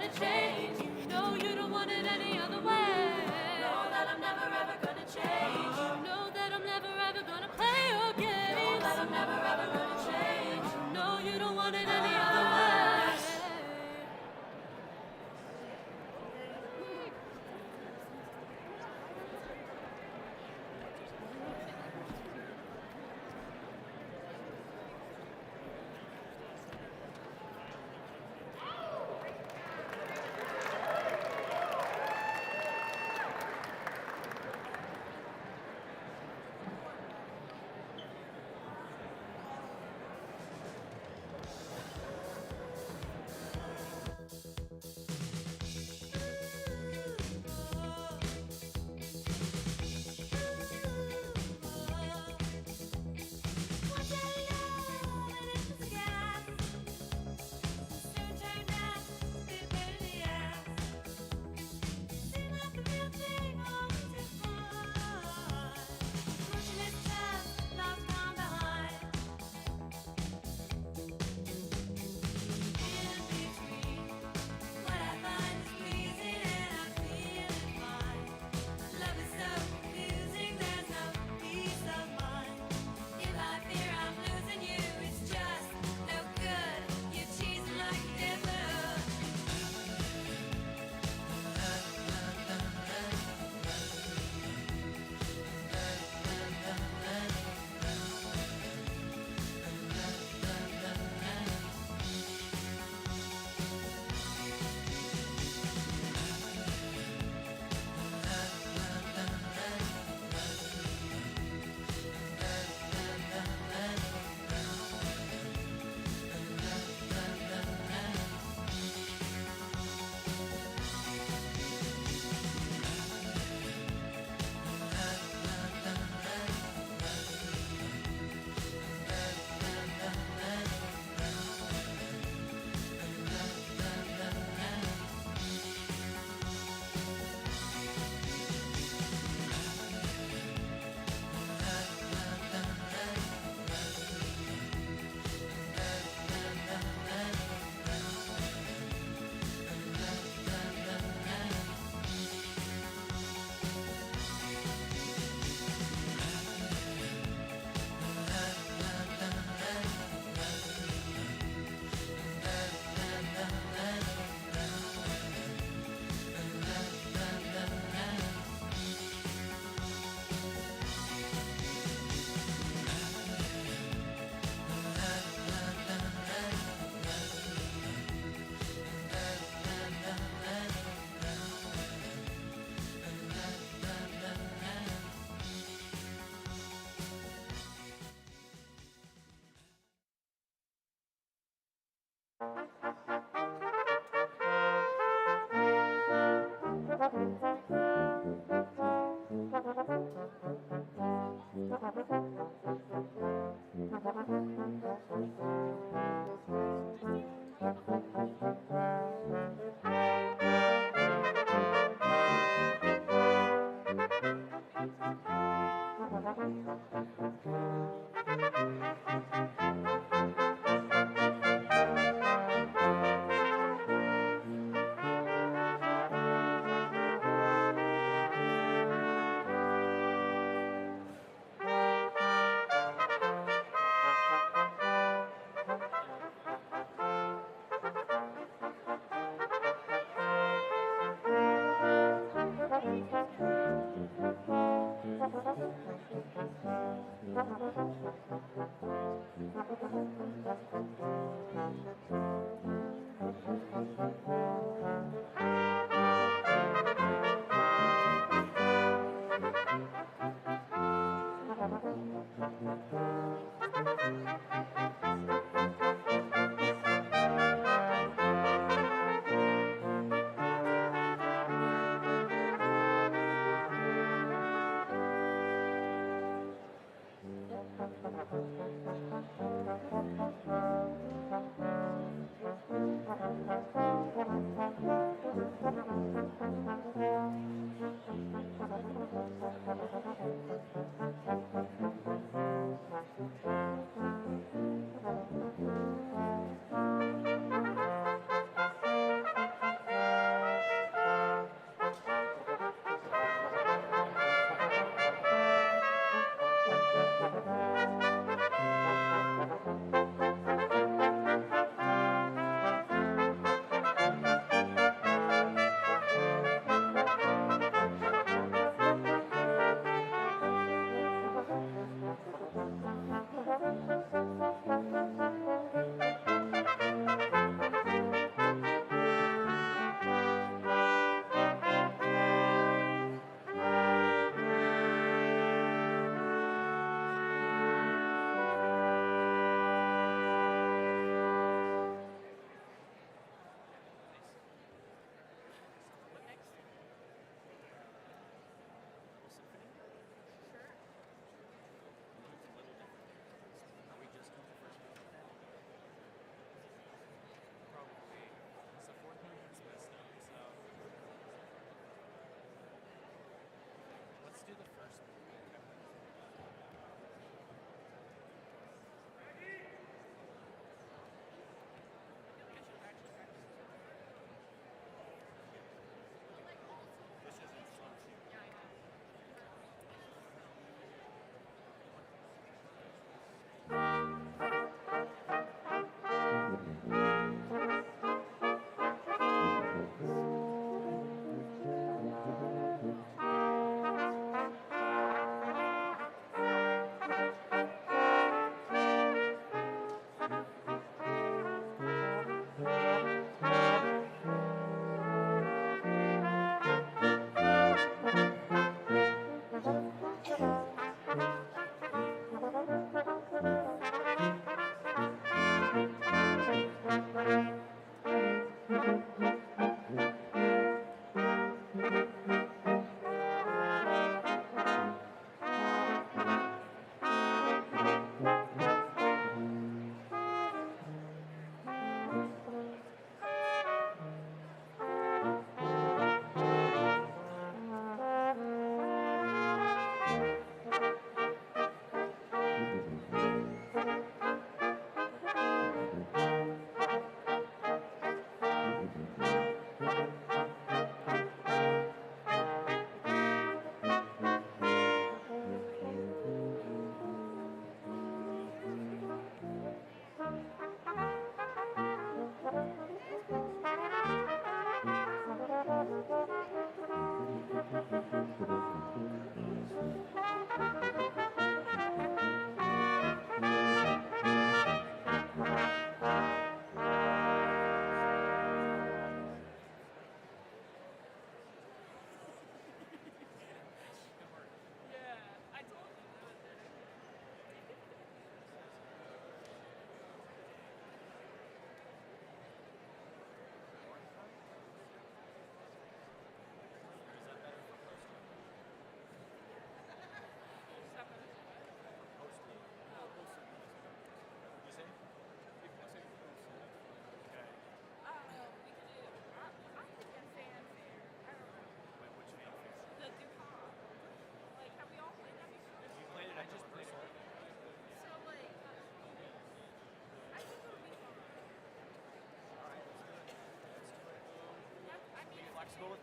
gonna change. No, you don't want it any other way. Know that I'm never ever gonna change. Know that I'm never ever gonna play your games. Know that I'm never ever gonna change. No, you don't want it any other way.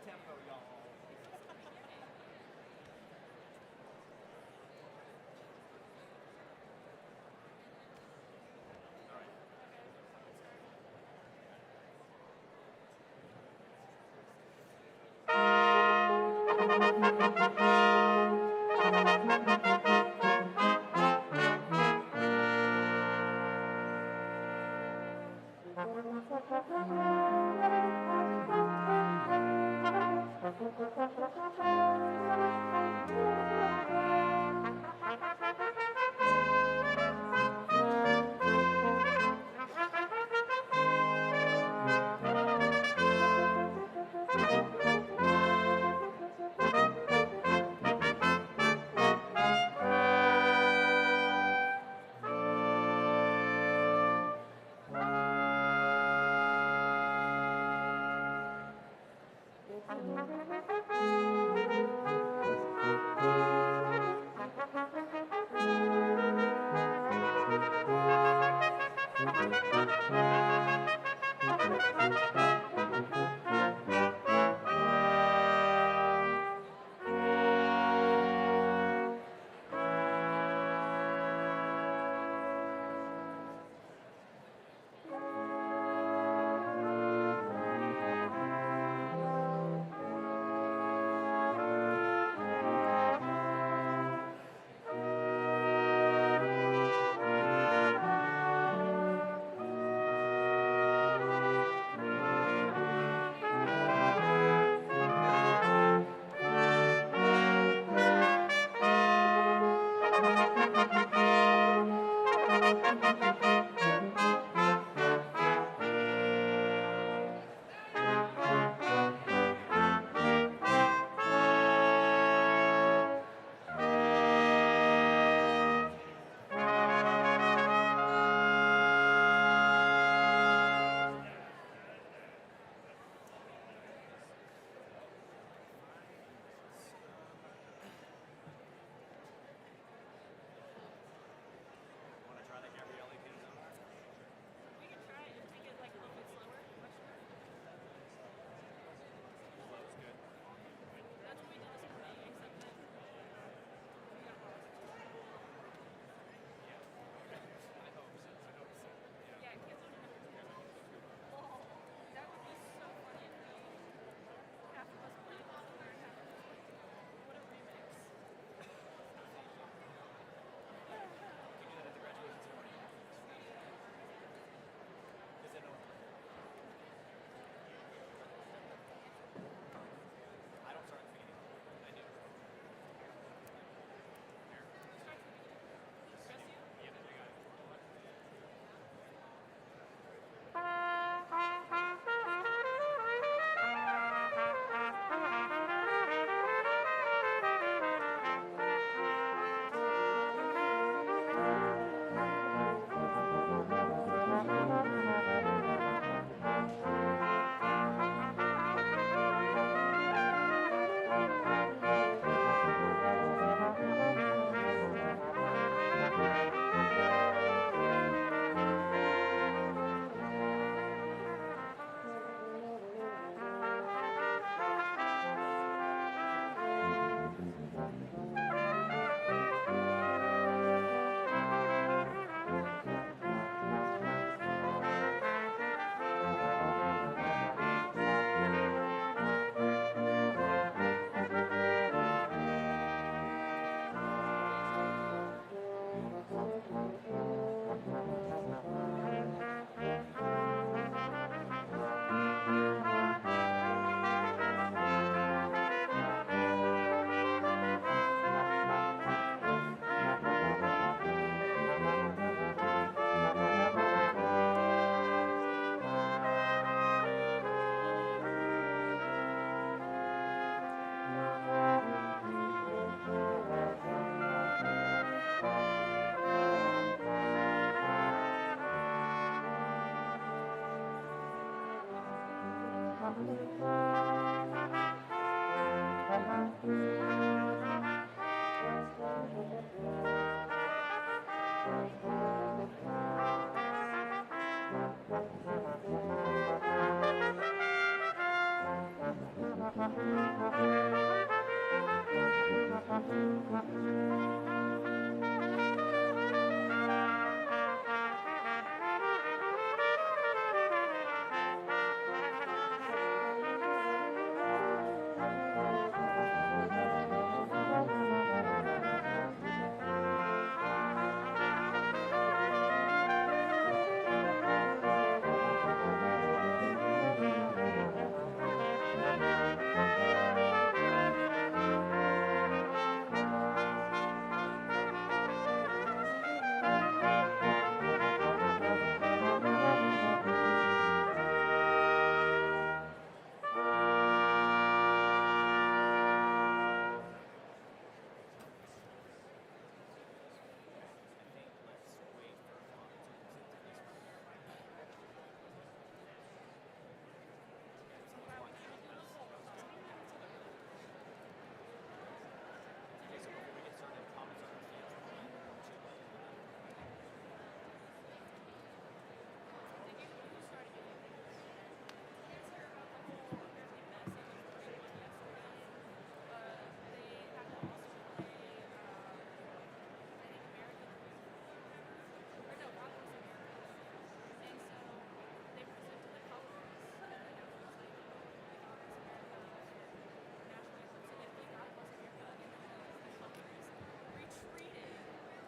tempo, y'all.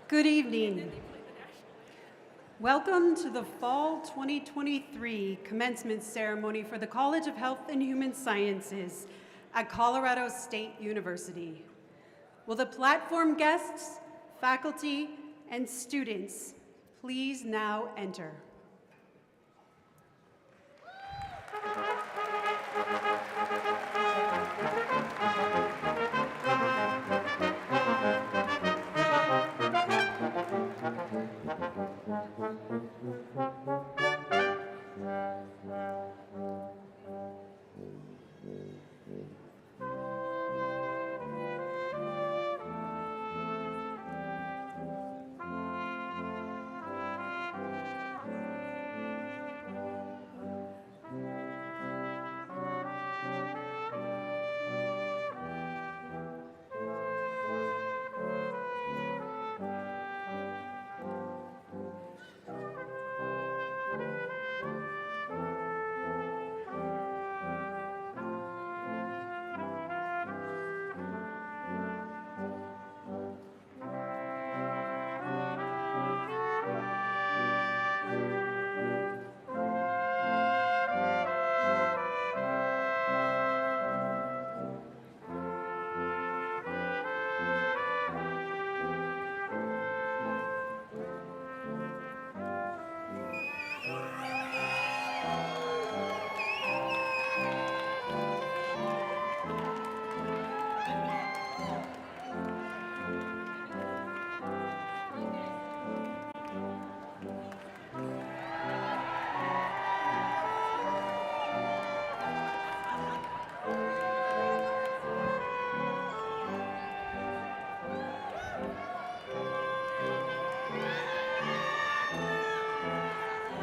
Good evening. Welcome to the Fall 2023 Commencement Ceremony for the College of Health and Human Sciences at Colorado State University. Will the platform guests, faculty, and students please now enter?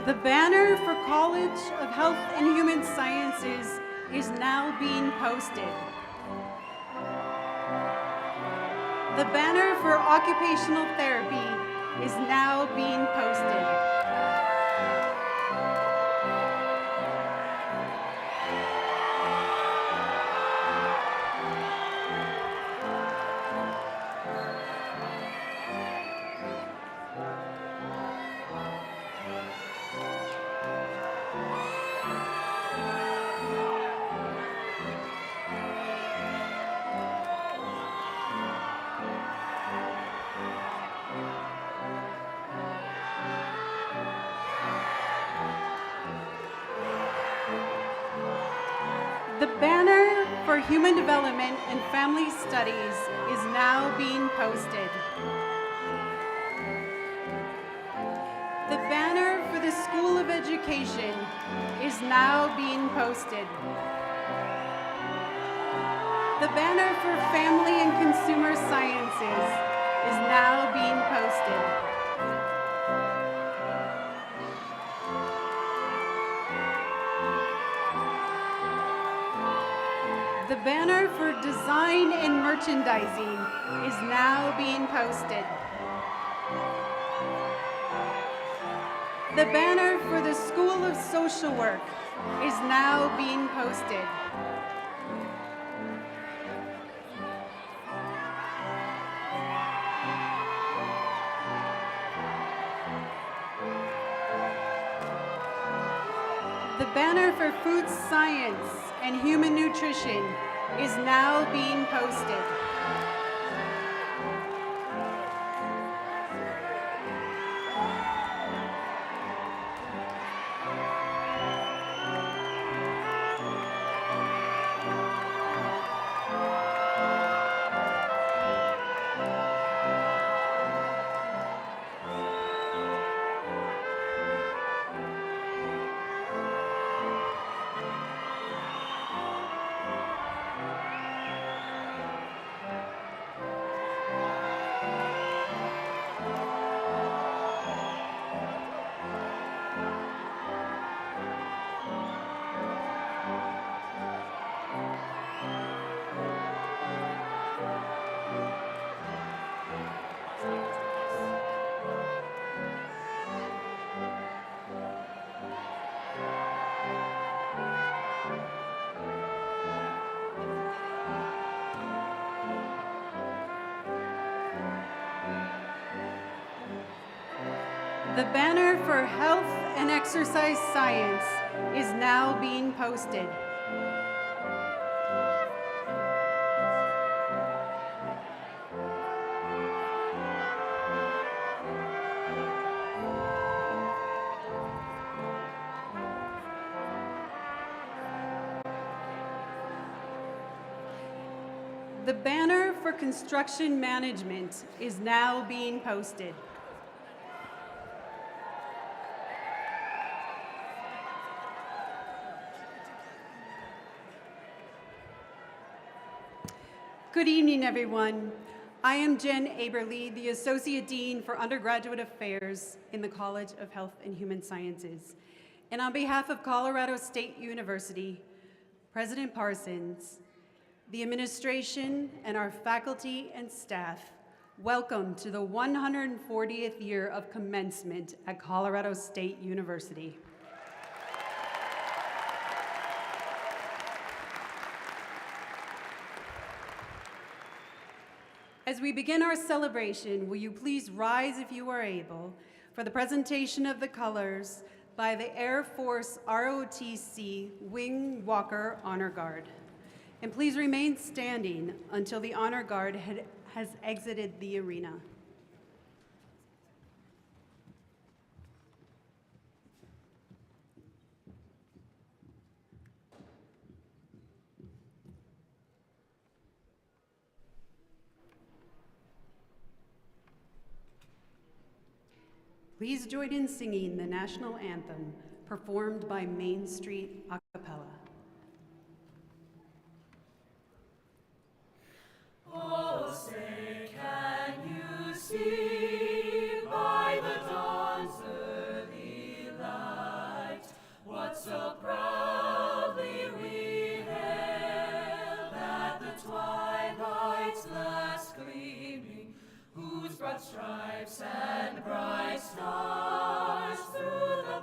The banner for College of Health and Human Sciences is now being posted. The banner for Occupational Therapy is now being posted. The banner for Human Development and Family Studies is now being posted. The banner for the School of Education is now being posted. The banner for Family and Consumer Sciences is now being posted. The banner for design and merchandising is now being posted. The banner for the School of Social Work is now being posted. The banner for food science and human nutrition is now being posted. The banner for health and exercise science is now being posted. The banner for construction management is now being posted. Good evening, everyone. I am Jen Aberle, the Associate Dean for Undergraduate Affairs in the College of Health and Human Sciences. And on behalf of Colorado State University, President Parsons, the administration, and our faculty and staff, welcome to the 140th year of commencement at Colorado State University. As we begin our celebration, will you please rise if you are able for the presentation of the colors by the Air Force ROTC Wing Walker Honor Guard. And please remain standing until the Honor Guard has exited the arena. Please join in singing the national anthem performed by Main Street a cappella. Oh, say, can you see by the dawn's early light what so proudly we hailed at the twilight's last gleaming, whose broad stripes and bright stars through the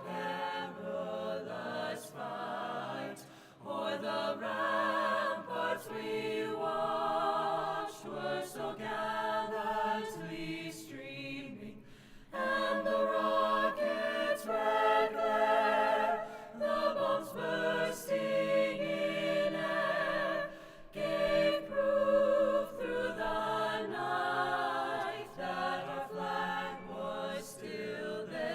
perilous fight o'er the ramparts we watched were so gallantly streaming, and the rockets' red glare, the bombs bursting in air, gave proof through the night that our flag was still there.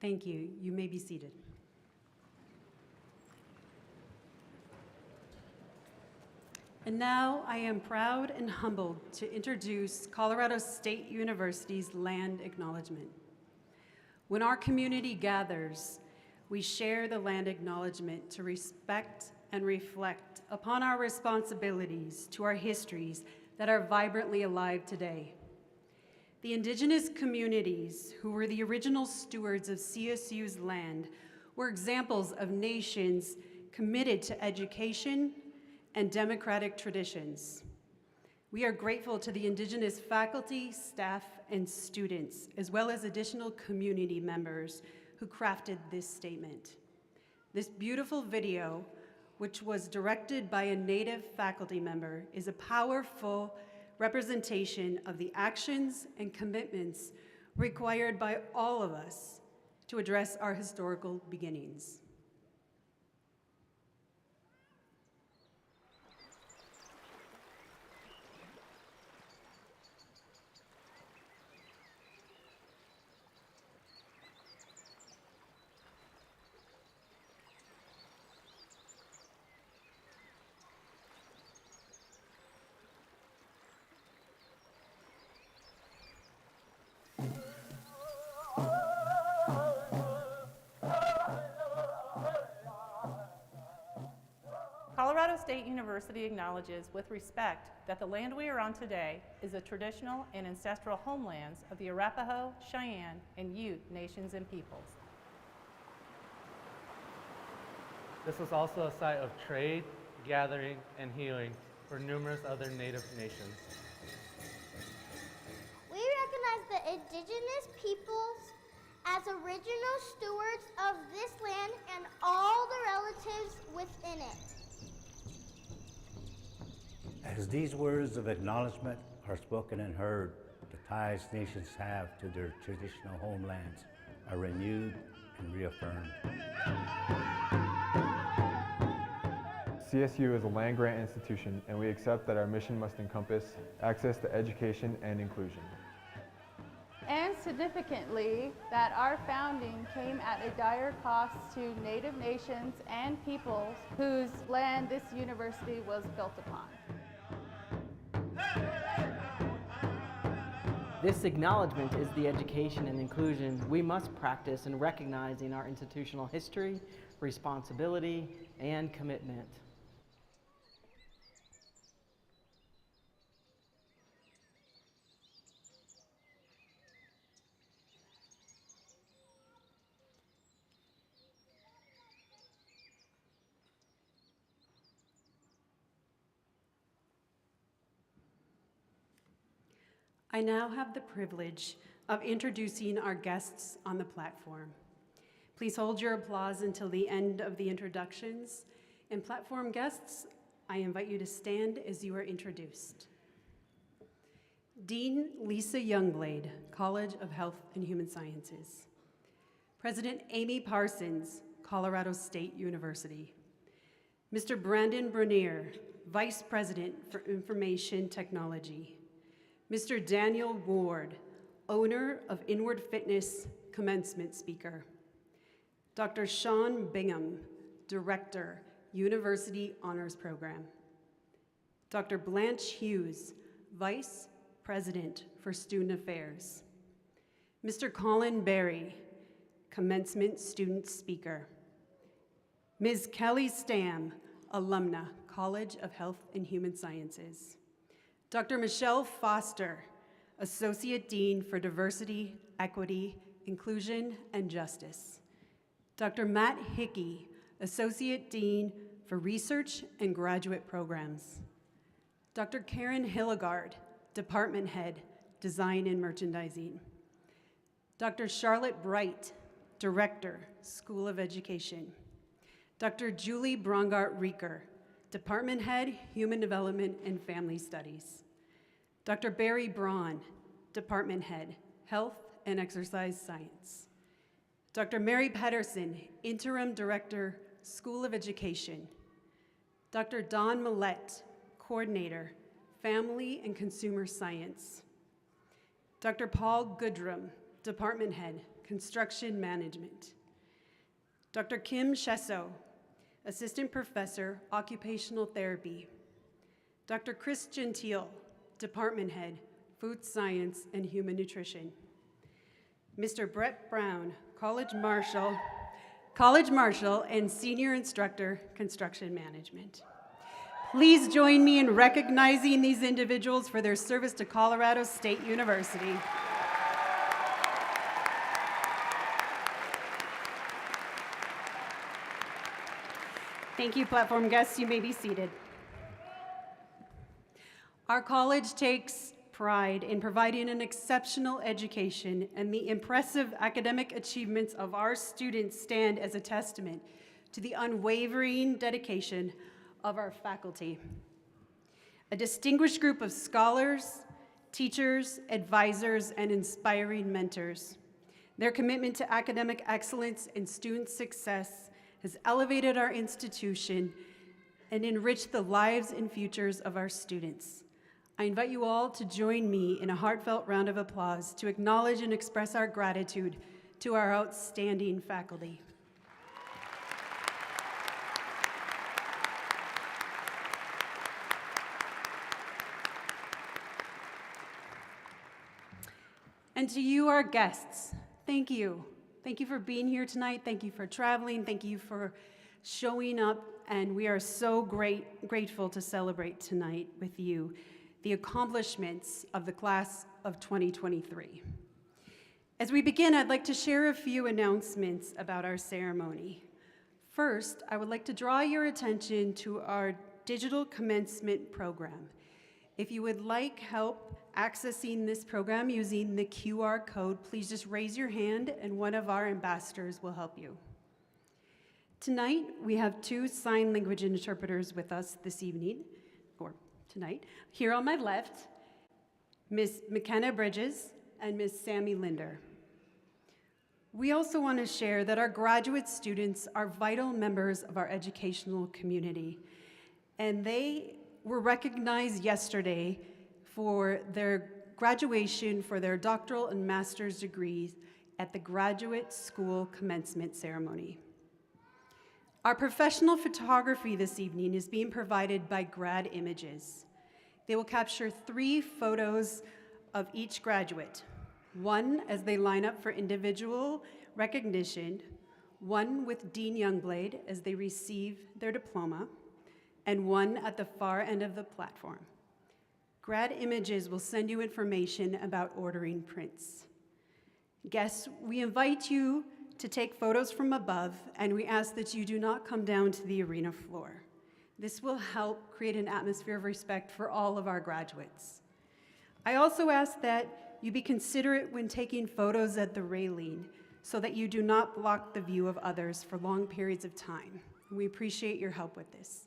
Thank you. You may be seated. And now I am proud and humbled to introduce Colorado State University's Land Acknowledgement. When our community gathers, we share the land acknowledgement to respect and reflect upon our responsibilities to our histories that are vibrantly alive today. The indigenous communities who were the original stewards of CSU's land were examples of nations committed to education and democratic traditions. We are grateful to the indigenous faculty, staff, and students, as well as additional community members who crafted this statement. This beautiful video, which was directed by a Native faculty member, is a powerful representation of the actions and commitments required by all of us to address our historical beginnings. Colorado State University acknowledges with respect that the land we are on today is the traditional and ancestral homelands of the Arapaho, Cheyenne, and Ute nations and peoples. This was also a site of trade, gathering, and healing for numerous other Native nations. We recognize the indigenous peoples as original stewards of this land and all the relatives within it. As these words of acknowledgement are spoken and heard, the ties nations have to their traditional homelands are renewed and reaffirmed. CSU is a land-grant institution, and we accept that our mission must encompass access to education and inclusion. And significantly, that our founding came at a dire cost to Native nations and peoples whose land this university was built upon. This acknowledgement is the education and inclusion we must practice in recognizing our institutional history, responsibility, and commitment. I now have the privilege of introducing our guests on the platform. Please hold your applause until the end of the introductions. And platform guests, I invite you to stand as you are introduced. Dean Lisa Youngblade, College of Health and Human Sciences. President Amy Parsons, Colorado State University. Mr. Brandon Bernier, Vice President for Information Technology. Mr. Daniel Ward, owner of Inward Fitness, Commencement speaker. Dr. Sean Bingham, Director, University Honors Program. Dr. Blanche Hughes, Vice President for Student Affairs. Mr. Colin Berry, Commencement student speaker. Ms. Kelly Stam, Alumni, College of Health and Human Sciences. Dr. Michelle Foster, Associate Dean for Diversity, Equity, Inclusion, and Justice. Dr. Matt Hickey, Associate Dean for Research and Graduate Programs. Dr. Karen Hilligard, Department Head, Design and Merchandising. Dr. Charlotte Bright, Director, School of Education. Dr. Julie Brongart-Reeker, Department Head, Human Development and Family Studies. Dr. Barry Braun, Department Head, Health and Exercise Science. Dr. Mary Pedersen, Interim Director, School of Education. Dr. Don Millette, Coordinator, Family and Consumer Science. Dr. Paul Goodrum, Department Head, Construction Management. Dr. Kim Shesso, Assistant Professor, Occupational Therapy. Dr. Chris Gentile, Department Head, Food Science and Human Nutrition. Mr. Brett Brown, College Marshal and Senior Instructor, Construction Management. Please join me in recognizing these individuals for their service to Colorado State University. Thank you, platform guests. You may be seated. Our college takes pride in providing an exceptional education, and the impressive academic achievements of our students stand as a testament to the unwavering dedication of our faculty. A distinguished group of scholars, teachers, advisors, and inspiring mentors. Their commitment to academic excellence and student success has elevated our institution and enriched the lives and futures of our students. I invite you all to join me in a heartfelt round of applause to acknowledge and express our gratitude to our outstanding faculty. And to you, our guests, thank you. Thank you for being here tonight. Thank you for traveling. Thank you for showing up. And we are so grateful to celebrate tonight with you the accomplishments of the class of 2023. As we begin, I'd like to share a few announcements about our ceremony. First, I would like to draw your attention to our digital commencement program. If you would like help accessing this program using the QR code, please just raise your hand and one of our ambassadors will help you. Tonight, we have 2 sign language interpreters with us this evening, or tonight. Here on my left, Ms. McKenna Bridges and Ms. Sammy Linder. We also want to share that our graduate students are vital members of our educational community, and they were recognized yesterday for their graduation for their doctoral and master's degrees at the graduate school commencement ceremony. Our professional photography this evening is being provided by Grad Images. They will capture 3 photos of each graduate, 1 as they line up for individual recognition, 1 with Dean Youngblade as they receive their diploma, and 1 at the far end of the platform. Grad Images will send you information about ordering prints. Guests, we invite you to take photos from above, and we ask that you do not come down to the arena floor. This will help create an atmosphere of respect for all of our graduates. I also ask that you be considerate when taking photos at the railing so that you do not block the view of others for long periods of time. We appreciate your help with this.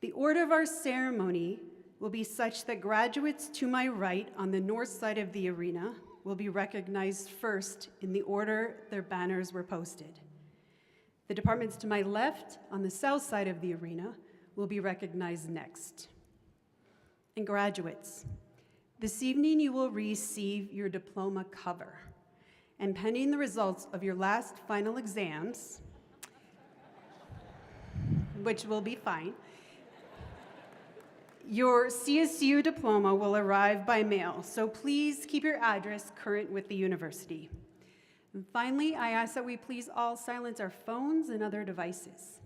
The order of our ceremony will be such that graduates to my right on the north side of the arena will be recognized first in the order their banners were posted. The departments to my left on the south side of the arena will be recognized next. And graduates, this evening you will receive your diploma cover. And pending the results of your last final exams, which will be fine, your CSU diploma will arrive by mail, so please keep your address current with the university. And finally, I ask that we please all silence our phones and other devices.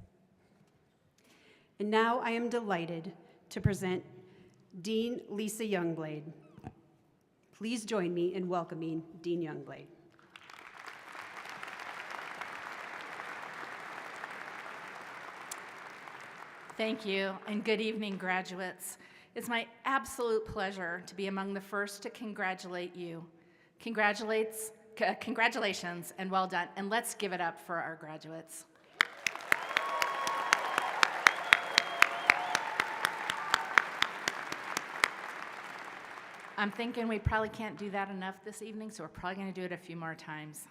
And now I am delighted to present Dean Lisa Youngblade. Please join me in welcoming Dean Youngblade. Thank you, and good evening, graduates. It's my absolute pleasure to be among the first to congratulate you. Congratulations, and well done, and let's give it up for our graduates. I'm thinking we probably can't do that enough this evening, so we're probably going to do it a few more times.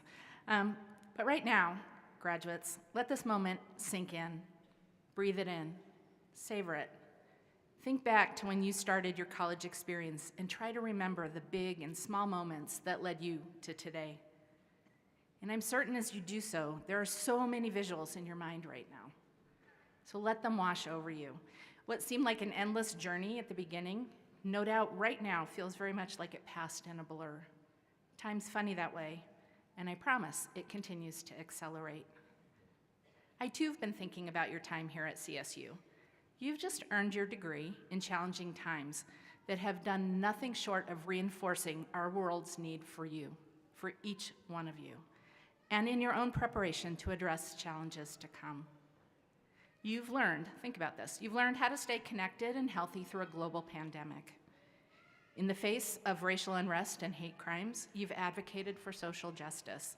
But right now, graduates, let this moment sink in. Breathe it in. Savor it. Think back to when you started your college experience and try to remember the big and small moments that led you to today. And I'm certain as you do so, there are so many visuals in your mind right now. So let them wash over you. What seemed like an endless journey at the beginning, no doubt right now feels very much like it passed in a blur. Time's funny that way, and I promise it continues to accelerate. I too have been thinking about your time here at CSU. You've just earned your degree in challenging times that have done nothing short of reinforcing our world's need for you, for each one of you, and in your own preparation to address challenges to come. You've learned, think about this, you've learned how to stay connected and healthy through a global pandemic. In the face of racial unrest and hate crimes, you've advocated for social justice.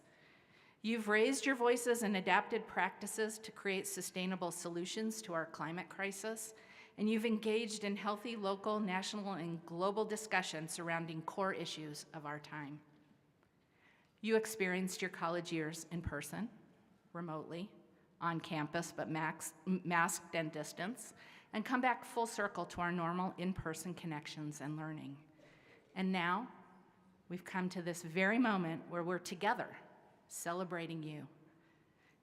You've raised your voices and adapted practices to create sustainable solutions to our climate crisis, and you've engaged in healthy local, national, and global discussion surrounding core issues of our time. You experienced your college years in person, remotely, on campus, but masked and distanced, and come back full circle to our normal in-person connections and learning. And now, we've come to this very moment where we're together, celebrating you.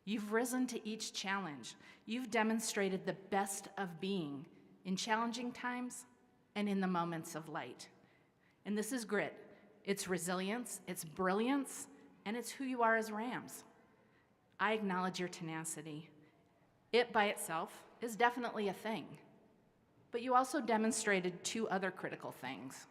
You've risen to each challenge. You've demonstrated the best of being in challenging times and in the moments of light. And this is grit. It's resilience, it's brilliance, and it's who you are as Rams. I acknowledge your tenacity. It by itself is definitely a thing, but you also demonstrated two other critical things.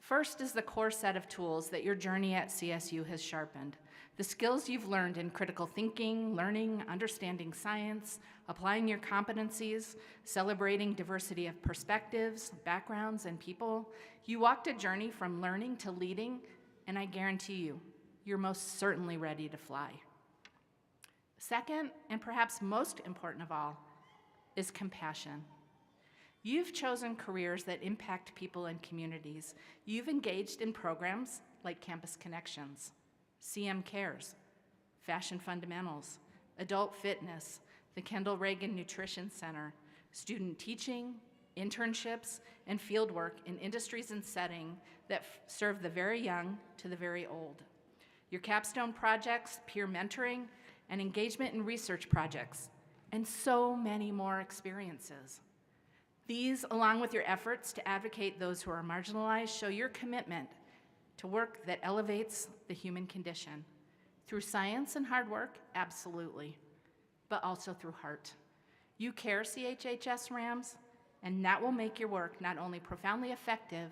First is the core set of tools that your journey at CSU has sharpened. The skills you've learned in critical thinking, learning, understanding science, applying your competencies, celebrating diversity of perspectives, backgrounds, and people. You walked a journey from learning to leading, and I guarantee you, you're most certainly ready to fly. Second, and perhaps most important of all, is compassion. You've chosen careers that impact people and communities. You've engaged in programs like Campus Connections, CM Cares, Fashion Fundamentals, Adult Fitness, the Kendall Reagan Nutrition Center, student teaching, internships, and fieldwork in industries and settings that serve the very young to the very old. Your capstone projects, peer mentoring, and engagement in research projects, and so many more experiences. These, along with your efforts to advocate those who are marginalized, show your commitment to work that elevates the human condition. Through science and hard work, absolutely, but also through heart. You care, CHHS Rams, and that will make your work not only profoundly effective,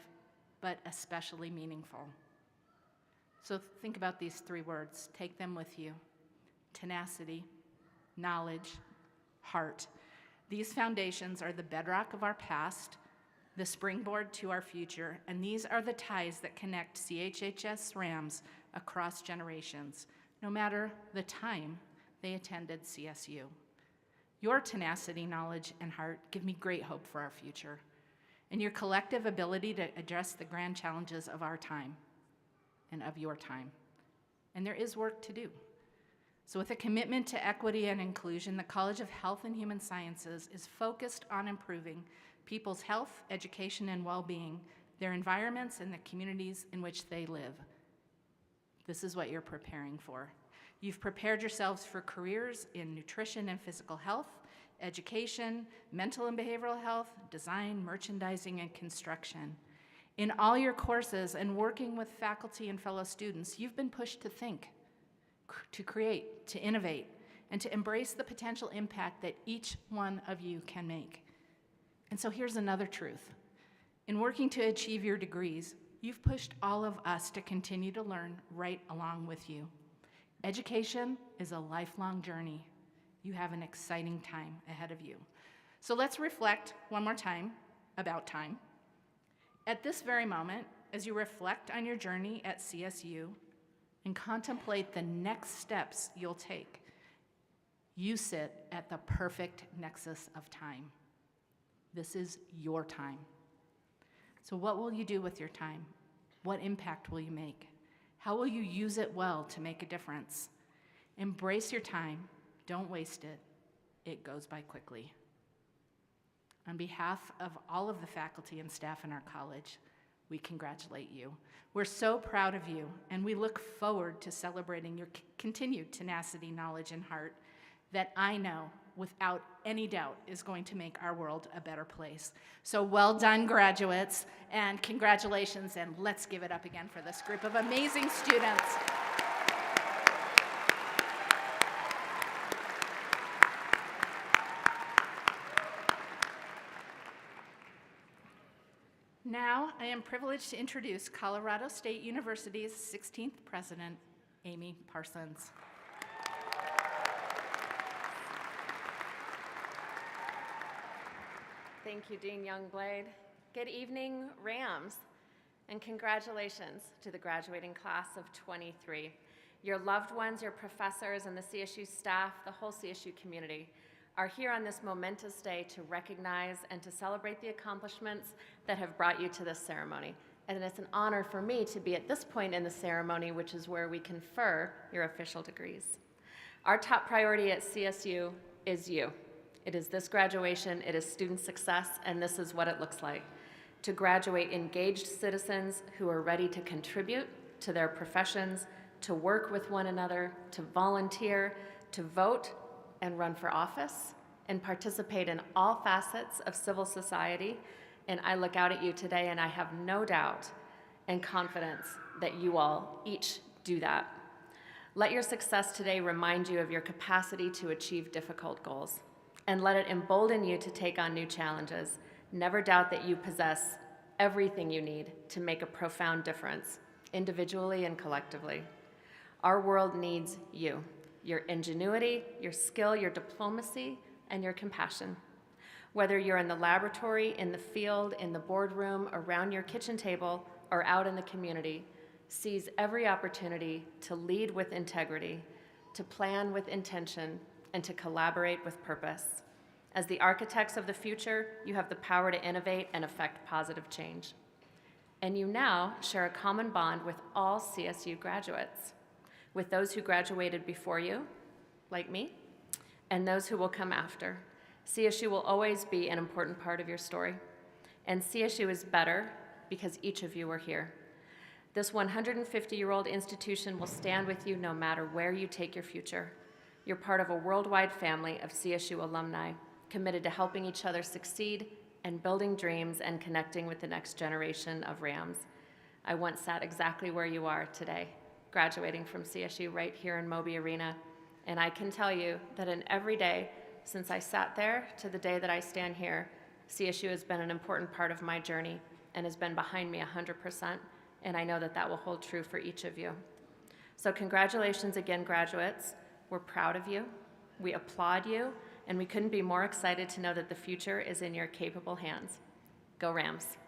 but especially meaningful. So think about these three words, take them with you. Tenacity, knowledge, heart. These foundations are the bedrock of our past, the springboard to our future, and these are the ties that connect CHHS Rams across generations, no matter the time they attended CSU. Your tenacity, knowledge, and heart give me great hope for our future, and your collective ability to address the grand challenges of our time and of your time. And there is work to do. So with a commitment to equity and inclusion, the College of Health and Human Sciences is focused on improving people's health, education, and well-being, their environments, and the communities in which they live. This is what you're preparing for. You've prepared yourselves for careers in nutrition and physical health, education, mental and behavioral health, design, merchandising, and construction. In all your courses and working with faculty and fellow students, you've been pushed to think, to create, to innovate, and to embrace the potential impact that each one of you can make. And so here's another truth. In working to achieve your degrees, you've pushed all of us to continue to learn right along with you. Education is a lifelong journey. You have an exciting time ahead of you. So let's reflect one more time about time. At this very moment, as you reflect on your journey at CSU, and contemplate the next steps you'll take, you sit at the perfect nexus of time. This is your time. So what will you do with your time? What impact will you make? How will you use it well to make a difference? Embrace your time. Don't waste it. It goes by quickly. On behalf of all of the faculty and staff in our college, we congratulate you. We're so proud of you, and we look forward to celebrating your continued tenacity, knowledge, and heart that I know, without any doubt, is going to make our world a better place. So well done, graduates, and congratulations, and let's give it up again for this group of amazing students. Now, I am privileged to introduce Colorado State University's 16th president, Amy Parsons. Thank you, Dean Youngblade. Good evening, Rams, and congratulations to the graduating class of 23. Your loved ones, your professors, and the CSU staff, the whole CSU community, are here on this momentous day to recognize and to celebrate the accomplishments that have brought you to this ceremony. And it's an honor for me to be at this point in the ceremony, which is where we confer your official degrees. Our top priority at CSU is you. It is this graduation, it is student success, and this is what it looks like. To graduate engaged citizens who are ready to contribute to their professions, to work with one another, to volunteer, to vote and run for office, and participate in all facets of civil society. And I look out at you today and I have no doubt and confidence that you all each do that. Let your success today remind you of your capacity to achieve difficult goals, and let it embolden you to take on new challenges. Never doubt that you possess everything you need to make a profound difference, individually and collectively. Our world needs you, your ingenuity, your skill, your diplomacy, and your compassion. Whether you're in the laboratory, in the field, in the boardroom, around your kitchen table, or out in the community, seize every opportunity to lead with integrity, to plan with intention, and to collaborate with purpose. As the architects of the future, you have the power to innovate and affect positive change. And you now share a common bond with all CSU graduates, with those who graduated before you, like me, and those who will come after. CSU will always be an important part of your story, and CSU is better because each of you are here. This 150-year-old institution will stand with you no matter where you take your future. You're part of a worldwide family of CSU alumni, committed to helping each other succeed and building dreams and connecting with the next generation of Rams. I once sat exactly where you are today, graduating from CSU right here in Moby Arena, and I can tell you that in every day since I sat there to the day that I stand here, CSU has been an important part of my journey and has been behind me 100%, and I know that that will hold true for each of you. So congratulations again, graduates. We're proud of you, we applaud you, and we couldn't be more excited to know that the future is in your capable hands. Go Rams.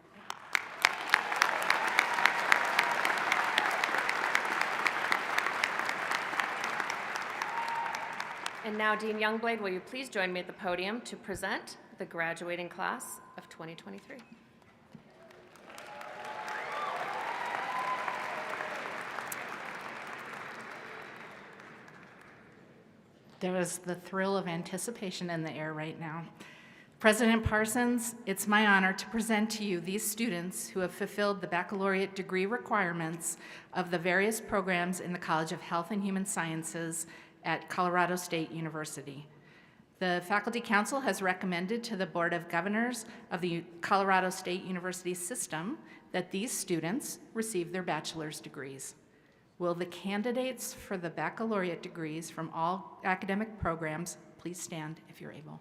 And now, Dean Youngblade, will you please join me at the podium to present the graduating class of 2023. There is the thrill of anticipation in the air right now. President Parsons, it's my honor to present to you these students who have fulfilled the baccalaureate degree requirements of the various programs in the College of Health and Human Sciences at Colorado State University. The Faculty Council has recommended to the Board of Governors of the Colorado State University system that these students receive their bachelor's degrees. Will the candidates for the baccalaureate degrees from all academic programs please stand if you're able?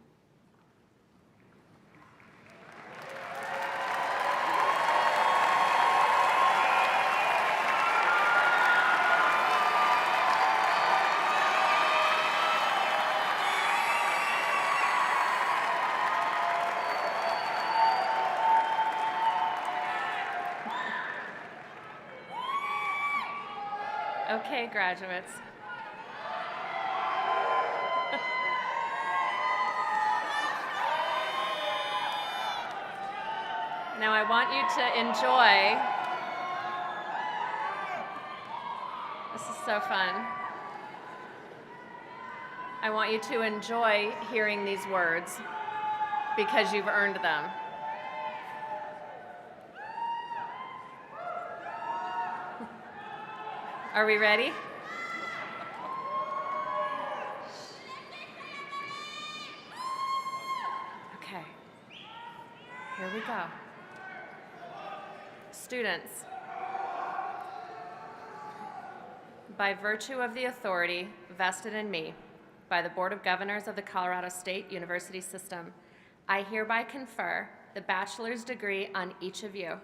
Okay, graduates. Now I want you to enjoy. This is so fun. I want you to enjoy hearing these words because you've earned them. Are we ready? Okay, here we go. Students, by virtue of the authority vested in me by the Board of Governors of the Colorado State University System, I hereby confer the bachelor's degree on each of you,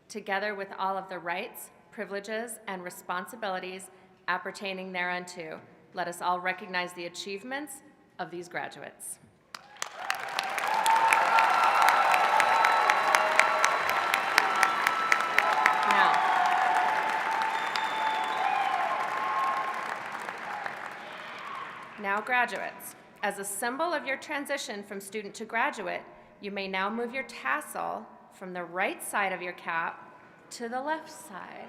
together with all of the rights, privileges, and responsibilities appertaining thereunto. Let us all recognize the achievements of these graduates. Now, graduates, as a symbol of your transition from student to graduate, you may now move your tassel from the right side of your cap to the left side.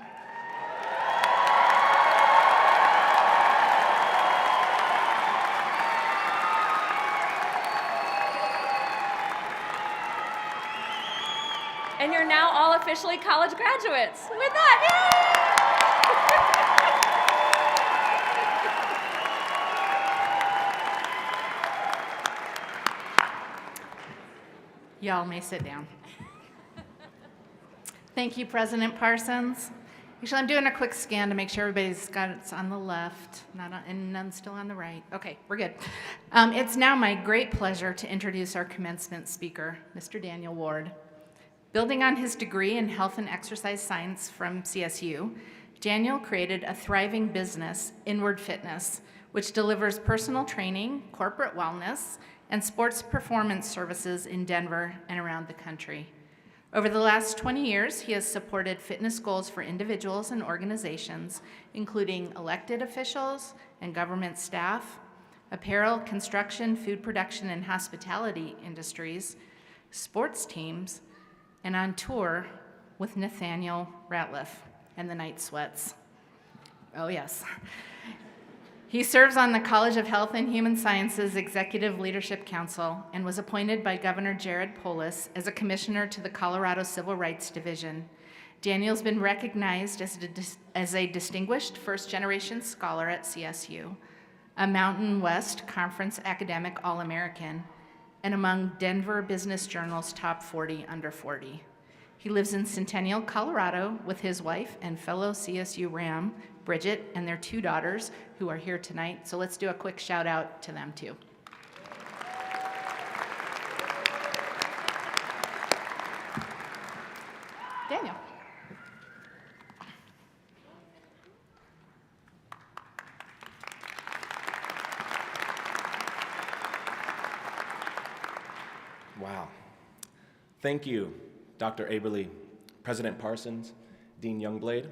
And you're now all officially college graduates. With that, yay! Y'all may sit down. Thank you, President Parsons. Actually, I'm doing a quick scan to make sure everybody's got it on the left, and none still on the right. Okay, we're good. It's now my great pleasure to introduce our commencement speaker, Mr. Daniel Ward. Building on his degree in health and exercise science from CSU, Daniel created a thriving business, Inward Fitness, which delivers personal training, corporate wellness, and sports performance services in Denver and around the country. Over the last 20 years, he has supported fitness goals for individuals and organizations, including elected officials and government staff, apparel, construction, food production, and hospitality industries, sports teams, and on tour with Nathaniel Ratliff and the Night Sweats. Oh, yes. He serves on the College of Health and Human Sciences Executive Leadership Council and was appointed by Governor Jared Polis as a commissioner to the Colorado Civil Rights Division. Daniel's been recognized as a distinguished first-generation scholar at CSU, a Mountain West Conference Academic All-American, and among Denver Business Journal's top 40 under 40. He lives in Centennial, Colorado with his wife and fellow CSU Ram, Bridget, and their 2 daughters who are here tonight. So let's do a quick shout out to them too. Daniel. Wow. Thank you, Dr. Aberle, President Parsons, Dean Youngblade,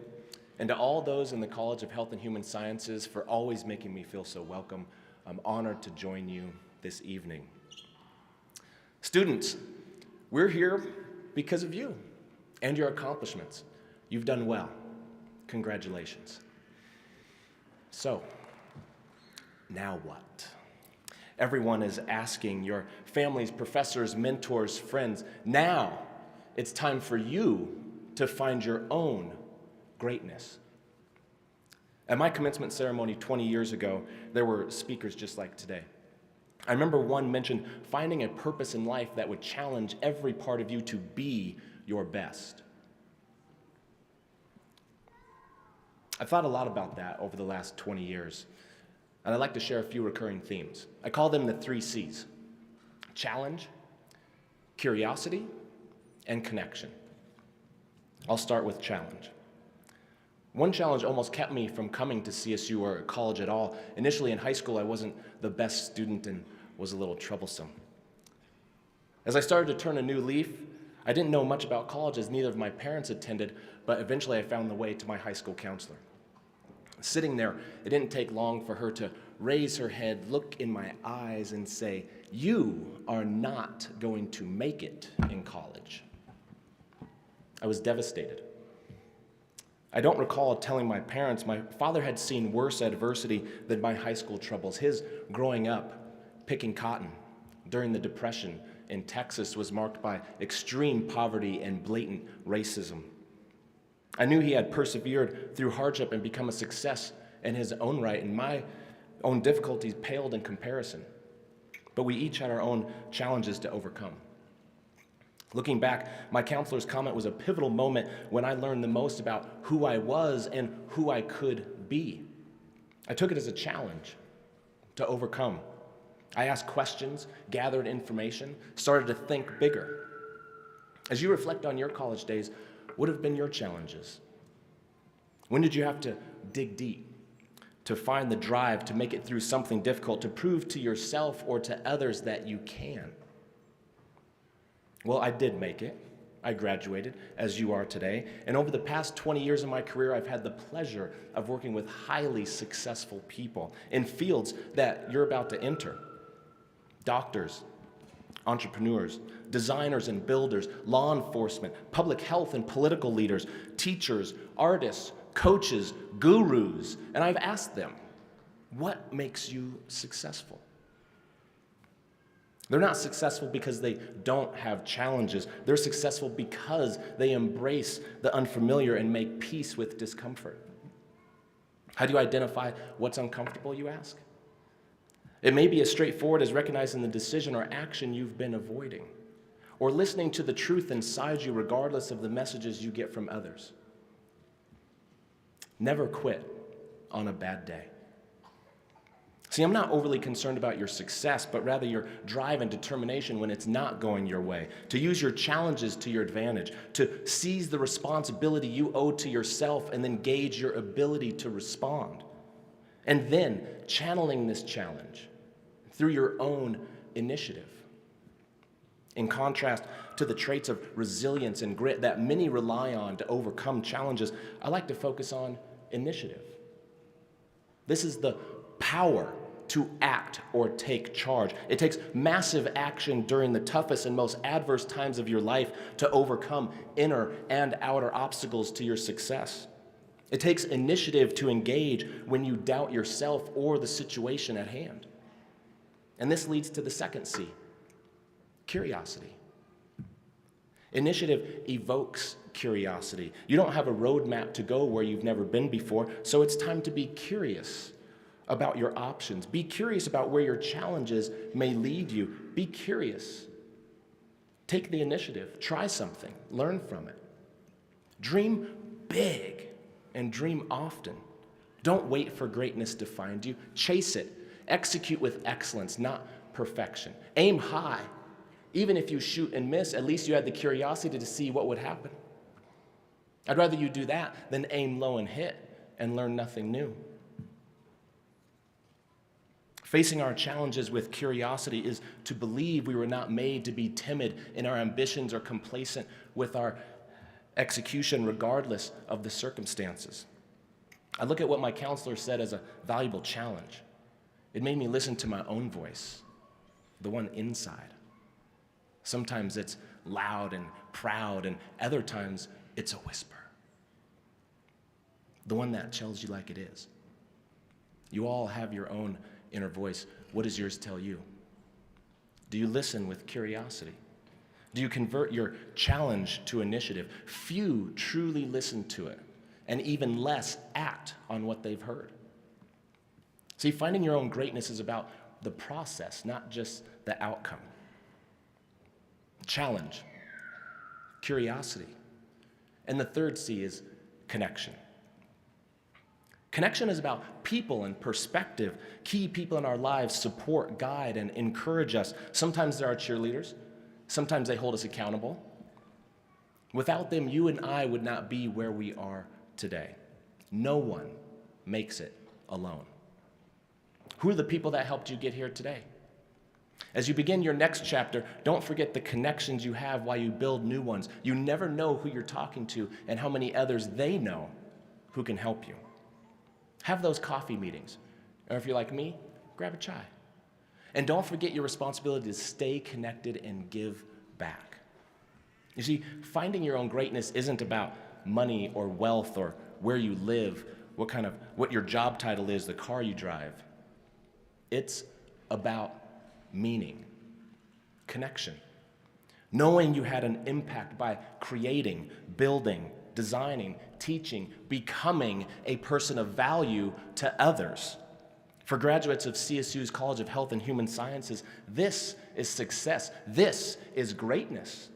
and to all those in the College of Health and Human Sciences for always making me feel so welcome. I'm honored to join you this evening. Students, we're here because of you and your accomplishments. You've done well. Congratulations. So, now what? Everyone is asking, your families, professors, mentors, friends. Now it's time for you to find your own greatness. At my commencement ceremony 20 years ago, there were speakers just like today. I remember one mentioned finding a purpose in life that would challenge every part of you to be your best. I've thought a lot about that over the last 20 years. And I'd like to share a few recurring themes. I call them the 3 C's: challenge, curiosity, and connection. I'll start with challenge. One challenge almost kept me from coming to CSU or college at all. Initially in high school, I wasn't the best student and was a little troublesome. As I started to turn a new leaf, I didn't know much about college as neither of my parents attended, but eventually I found the way to my high school counselor. Sitting there, it didn't take long for her to raise her head, look in my eyes, and say, "You are not going to make it in college." I was devastated. I don't recall telling my parents my father had seen worse adversity than my high school troubles. His growing up picking cotton during the Depression in Texas was marked by extreme poverty and blatant racism. I knew he had persevered through hardship and become a success in his own right, and my own difficulties paled in comparison. But we each had our own challenges to overcome. Looking back, my counselor's comment was a pivotal moment when I learned the most about who I was and who I could be. I took it as a challenge to overcome. I asked questions, gathered information, started to think bigger. As you reflect on your college days, what have been your challenges? When did you have to dig deep to find the drive to make it through something difficult, to prove to yourself or to others that you can? Well, I did make it. I graduated, as you are today. And over the past 20 years of my career, I've had the pleasure of working with highly successful people in fields that you're about to enter. Doctors, entrepreneurs, designers and builders, law enforcement, public health and political leaders, teachers, artists, coaches, gurus. And I've asked them, what makes you successful? They're not successful because they don't have challenges. They're successful because they embrace the unfamiliar and make peace with discomfort. How do you identify what's uncomfortable, you ask? It may be as straightforward as recognizing the decision or action you've been avoiding, or listening to the truth inside you regardless of the messages you get from others. Never quit on a bad day. See, I'm not overly concerned about your success, but rather your drive and determination when it's not going your way, to use your challenges to your advantage, to seize the responsibility you owe to yourself and then gauge your ability to respond. And then channeling this challenge through your own initiative. In contrast to the traits of resilience and grit that many rely on to overcome challenges, I like to focus on initiative. This is the power to act or take charge. It takes massive action during the toughest and most adverse times of your life to overcome inner and outer obstacles to your success. It takes initiative to engage when you doubt yourself or the situation at hand. And this leads to the second C, curiosity. Initiative evokes curiosity. You don't have a roadmap to go where you've never been before, so it's time to be curious about your options. Be curious about where your challenges may lead you. Be curious. Take the initiative. Try something. Learn from it. Dream big and dream often. Don't wait for greatness to find you. Chase it. Execute with excellence, not perfection. Aim high. Even if you shoot and miss, at least you had the curiosity to see what would happen. I'd rather you do that than aim low and hit and learn nothing new. Facing our challenges with curiosity is to believe we were not made to be timid in our ambitions or complacent with our execution regardless of the circumstances. I look at what my counselor said as a valuable challenge. It made me listen to my own voice, the one inside. Sometimes it's loud and proud, and other times it's a whisper. The one that tells you like it is. You all have your own inner voice. What does yours tell you? Do you listen with curiosity? Do you convert your challenge to initiative? Few truly listen to it, and even less act on what they've heard. See, finding your own greatness is about the process, not just the outcome. Challenge, curiosity, and the third C is connection. Connection is about people and perspective. Key people in our lives support, guide, and encourage us. Sometimes they're our cheerleaders. Sometimes they hold us accountable. Without them, you and I would not be where we are today. No one makes it alone. Who are the people that helped you get here today? As you begin your next chapter, don't forget the connections you have while you build new ones. You never know who you're talking to and how many others they know who can help you. Have those coffee meetings. Or if you're like me, grab a chai. And don't forget your responsibility to stay connected and give back. You see, finding your own greatness isn't about money or wealth or where you live, what your job title is, the car you drive. It's about meaning, connection, knowing you had an impact by creating, building, designing, teaching, becoming a person of value to others. For graduates of CSU's College of Health and Human Sciences, this is success. This is greatness.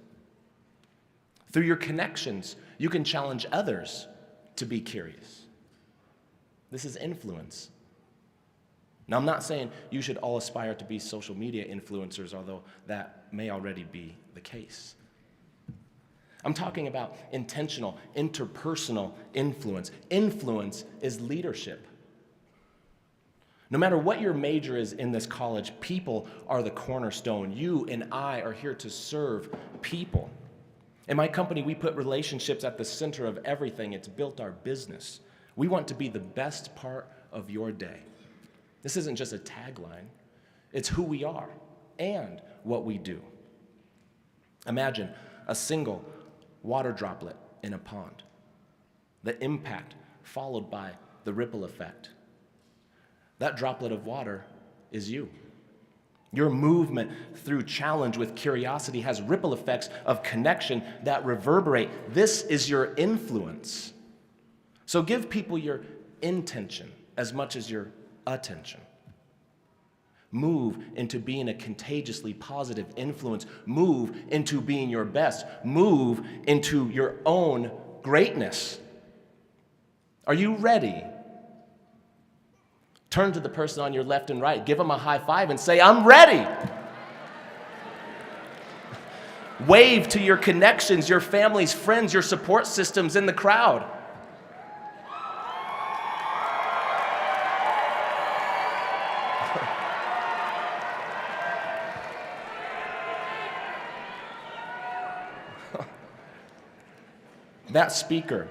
Through your connections, you can challenge others to be curious. This is influence. Now, I'm not saying you should all aspire to be social media influencers, although that may already be the case. I'm talking about intentional, interpersonal influence. Influence is leadership. No matter what your major is in this college, people are the cornerstone. You and I are here to serve people. In my company, we put relationships at the center of everything. It's built our business. We want to be the best part of your day. This isn't just a tagline. It's who we are and what we do. Imagine a single water droplet in a pond. The impact followed by the ripple effect. That droplet of water is you. Your movement through challenge with curiosity has ripple effects of connection that reverberate. This is your influence. So give people your intention as much as your attention. Move into being a contagiously positive influence. Move into being your best. Move into your own greatness. Are you ready? Turn to the person on your left and right. Give them a high five and say, I'm ready. Wave to your connections, your families, friends, your support systems in the crowd. That speaker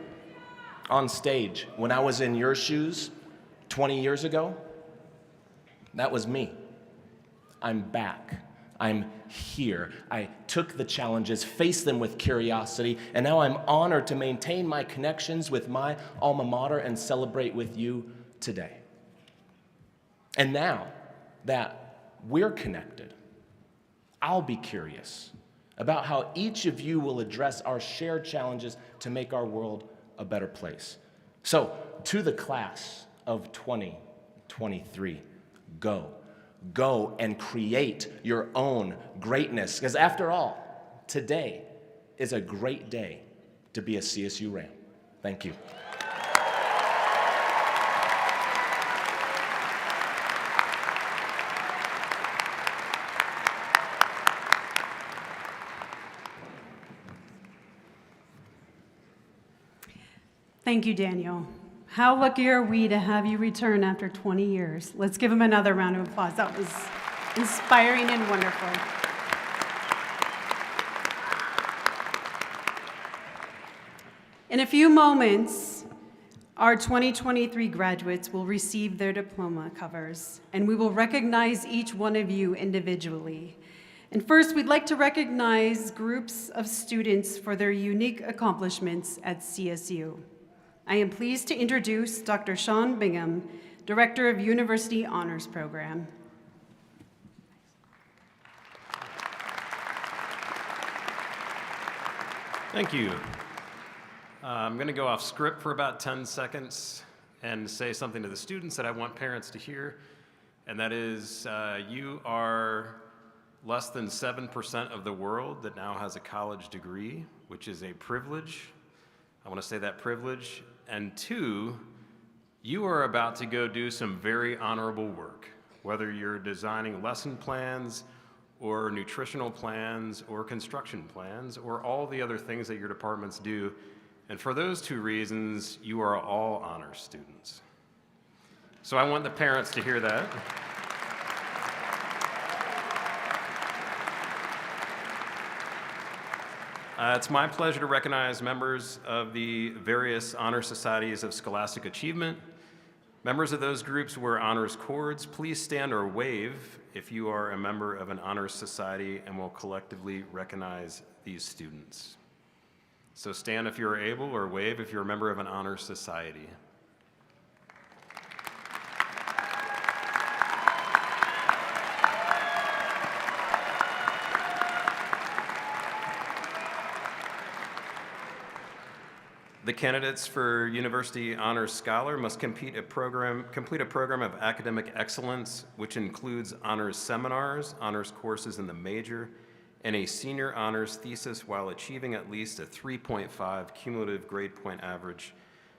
on stage, when I was in your shoes 20 years ago, that was me. I'm back. I'm here. I took the challenges, faced them with curiosity, and now I'm honored to maintain my connections with my alma mater and celebrate with you today. And now that we're connected, I'll be curious about how each of you will address our shared challenges to make our world a better place. So, to the class of 2023, go and create your own greatness. Because after all, today is a great day to be a CSU Ram. Thank you. Thank you, Daniel. How lucky are we to have you return after 20 years? Let's give him another round of applause. That was inspiring and wonderful. In a few moments, our 2023 graduates will receive their diploma covers, and we will recognize each one of you individually. And first, we'd like to recognize groups of students for their unique accomplishments at CSU. I am pleased to introduce Dr. Sean Bingham, Director of University Honors Program. Thank you. I'm going to go off script for about 10 seconds and say something to the students that I want parents to hear, and that is you are less than 7% of the world that now has a college degree, which is a privilege. I want to say that privilege. And two, you are about to go do some very honorable work, whether you're designing lesson plans or nutritional plans or construction plans or all the other things that your departments do. And for those two reasons, you are all honors students. So I want the parents to hear that. It's my pleasure to recognize members of the various honor societies of scholastic achievement. Members of those groups wear honors cords. Please stand or wave if you are a member of an honors society, and we'll collectively recognize these students. So stand if you're able, or wave if you're a member of an honors society. The candidates for University Honors Scholar must complete a program of academic excellence, which includes honors seminars, honors courses in the major, and a senior honors thesis while achieving at least a 3.5 cumulative grade point average.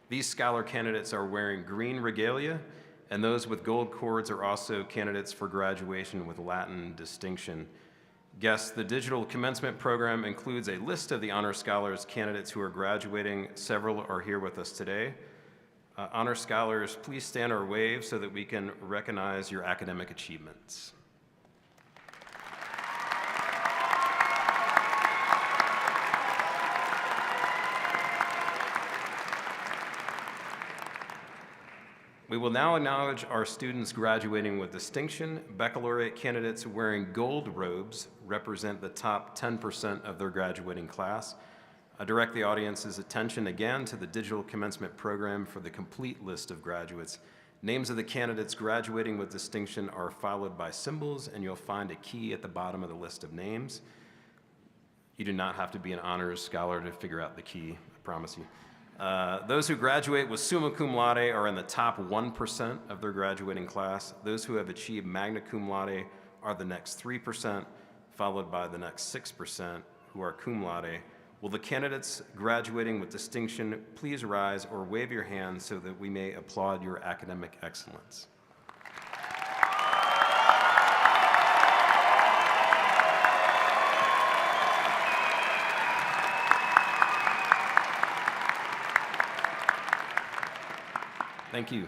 These scholar candidates are wearing green regalia, and those with gold cords are also candidates for graduation with Latin distinction. Guests, the digital commencement program includes a list of the Honor Scholars candidates who are graduating. Several are here with us today. Honor Scholars, please stand or wave so that we can recognize your academic achievements. We will now acknowledge our students graduating with distinction. Baccalaureate candidates wearing gold robes represent the top 10% of their graduating class. I direct the audience's attention again to the digital commencement program for the complete list of graduates. Names of the candidates graduating with distinction are followed by symbols, and you'll find a key at the bottom of the list of names. You do not have to be an honors scholar to figure out the key, I promise you. Those who graduate with summa cum laude are in the top 1% of their graduating class. Those who have achieved magna cum laude are the next 3%, followed by the next 6% who are cum laude. Will the candidates graduating with distinction please rise or wave your hands so that we may applaud your academic excellence? Thank you.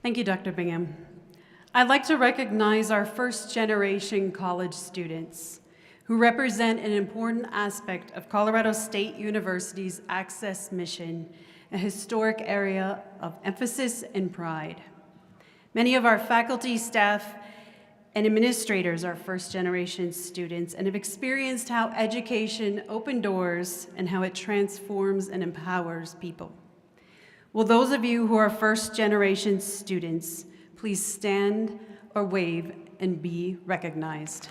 Thank you, Dr. Bingham. I'd like to recognize our first-generation college students who represent an important aspect of Colorado State University's Access mission, a historic area of emphasis and pride. Many of our faculty, staff, and administrators are first-generation students and have experienced how education opened doors and how it transforms and empowers people. Will those of you who are first-generation students please stand or wave and be recognized?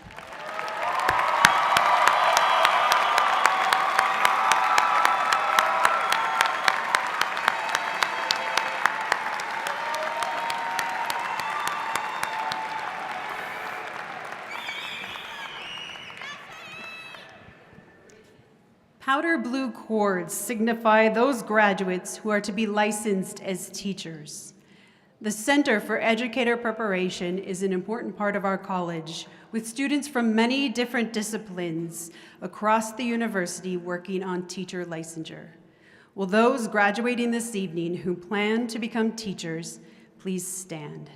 Powder blue cords signify those graduates who are to be licensed as teachers. The Center for Educator Preparation is an important part of our college, with students from many different disciplines across the university working on teacher licensure. Will those graduating this evening who plan to become teachers please stand?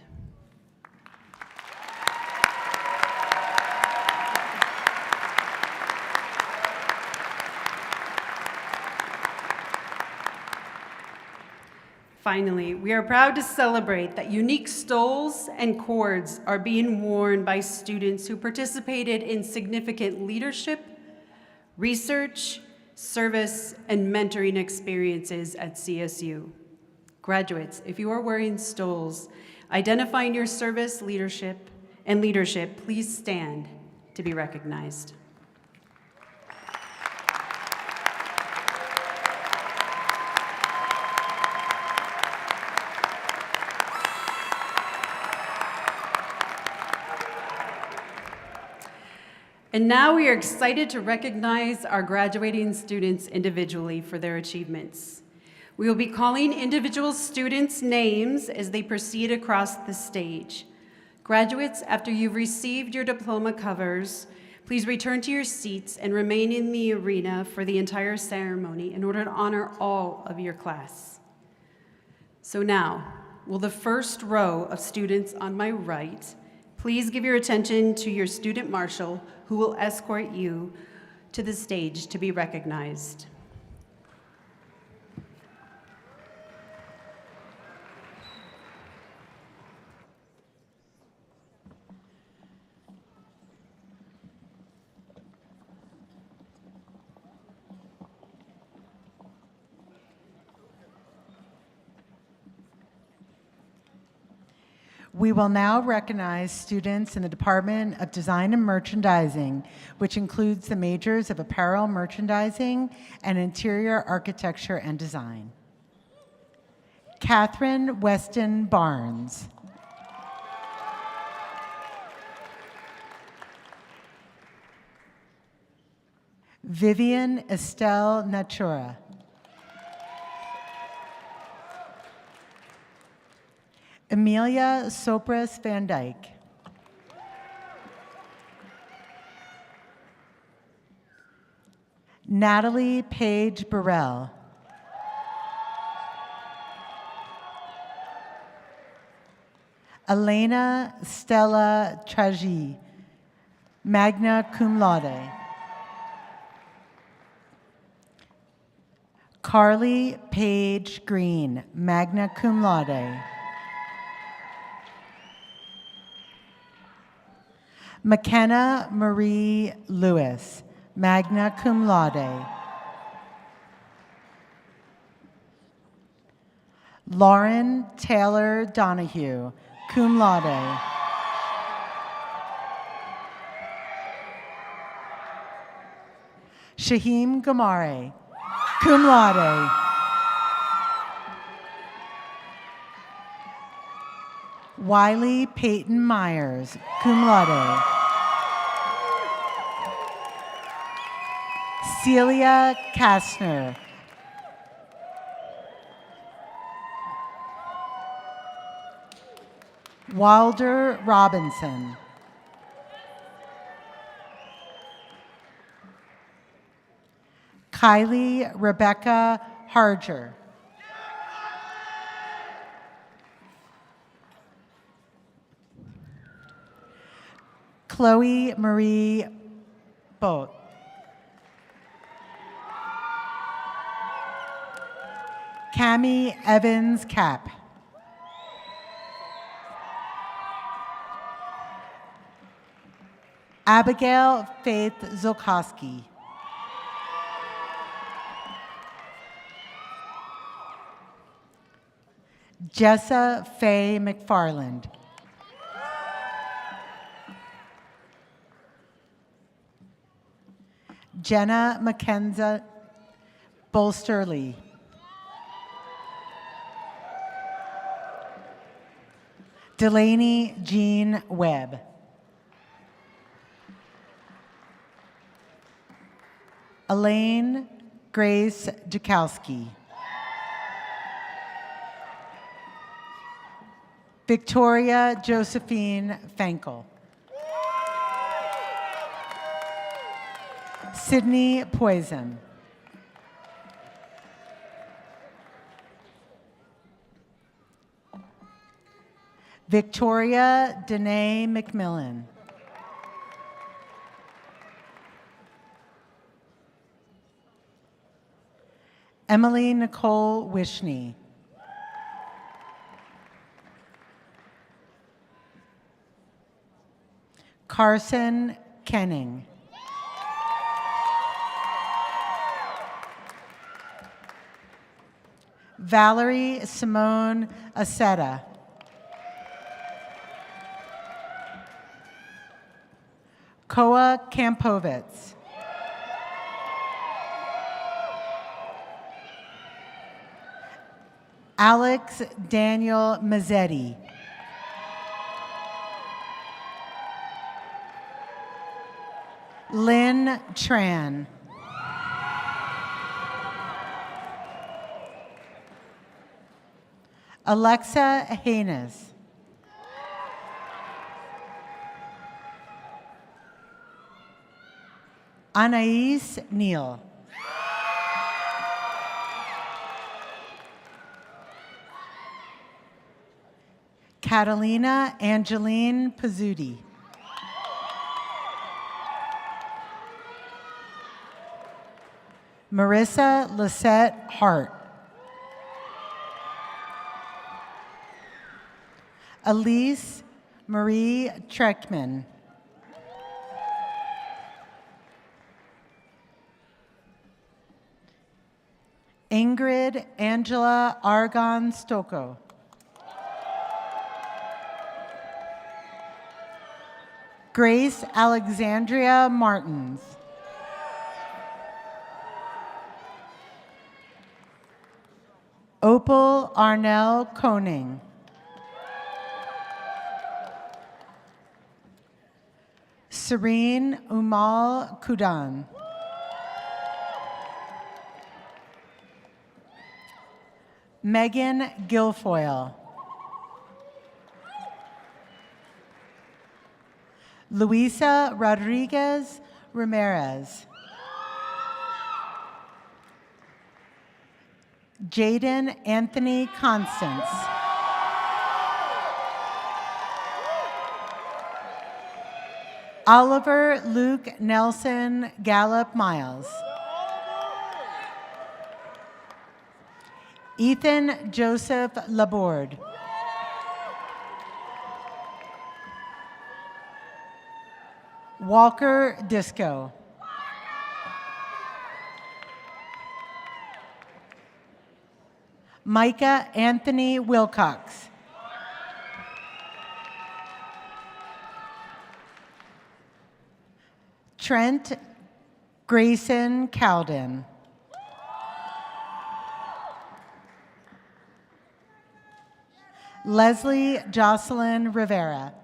Finally, we are proud to celebrate that unique stoles and cords are being worn by students who participated in significant leadership, research, service, and mentoring experiences at CSU. Graduates, if you are wearing stoles identifying your service, leadership, please stand to be recognized. And now we are excited to recognize our graduating students individually for their achievements. We will be calling individual students' names as they proceed across the stage. Graduates, after you've received your diploma covers, please return to your seats and remain in the arena for the entire ceremony in order to honor all of your class. So now, will the first row of students on my right please give your attention to your student marshal, who will escort you to the stage to be recognized. We will now recognize students in the Department of Design and Merchandising, which includes the majors of Apparel Merchandising and Interior Architecture and Design. Catherine Weston Barnes. Vivian Estelle Natura. Amelia Sopras Van Dyke. Natalie Page Burrell. Elena Stella Tragy, magna cum laude. Carly Page Green, magna cum laude. McKenna Marie Lewis, magna cum laude. Lauren Taylor Donahue, cum laude. Shaheem Gamare, cum laude. Wiley Peyton Myers, cum laude. Celia Kastner. Wilder Robinson. Kylie Rebecca Harger. Chloe Marie Boat. Cami Evans Cap. Abigail Faith Zolkowski. Jessa Faye McFarland. Jenna Mackenzie Bolsterly. Delaney Jean Webb. Elaine Grace Dukowski. Victoria Josephine Fankel. Sydney Poison. Victoria Danae McMillan. Emily Nicole Wishney. Carson Kenning. Valerie Simone Aceta. Koa Kampovitz. Alex Daniel Mazzetti. Lynn Tran. Alexa Haynes. Anais Neal. Catalina Angeline Pizzuti. Marissa Lisette Hart. Elise Marie Treckman. Ingrid Angela Argon Stocco. Grace Alexandria Martins. Opal Arnell Koning. Serene Umal Kudan. Megan Guilfoyle. Luisa Rodriguez Ramirez. Jaden Anthony Constance. Oliver Luke Nelson Gallup Miles. Ethan Joseph Laborde. Walker Disco. Micah Anthony Wilcox. Trent Grayson Cowden. Leslie Jocelyn Rivera.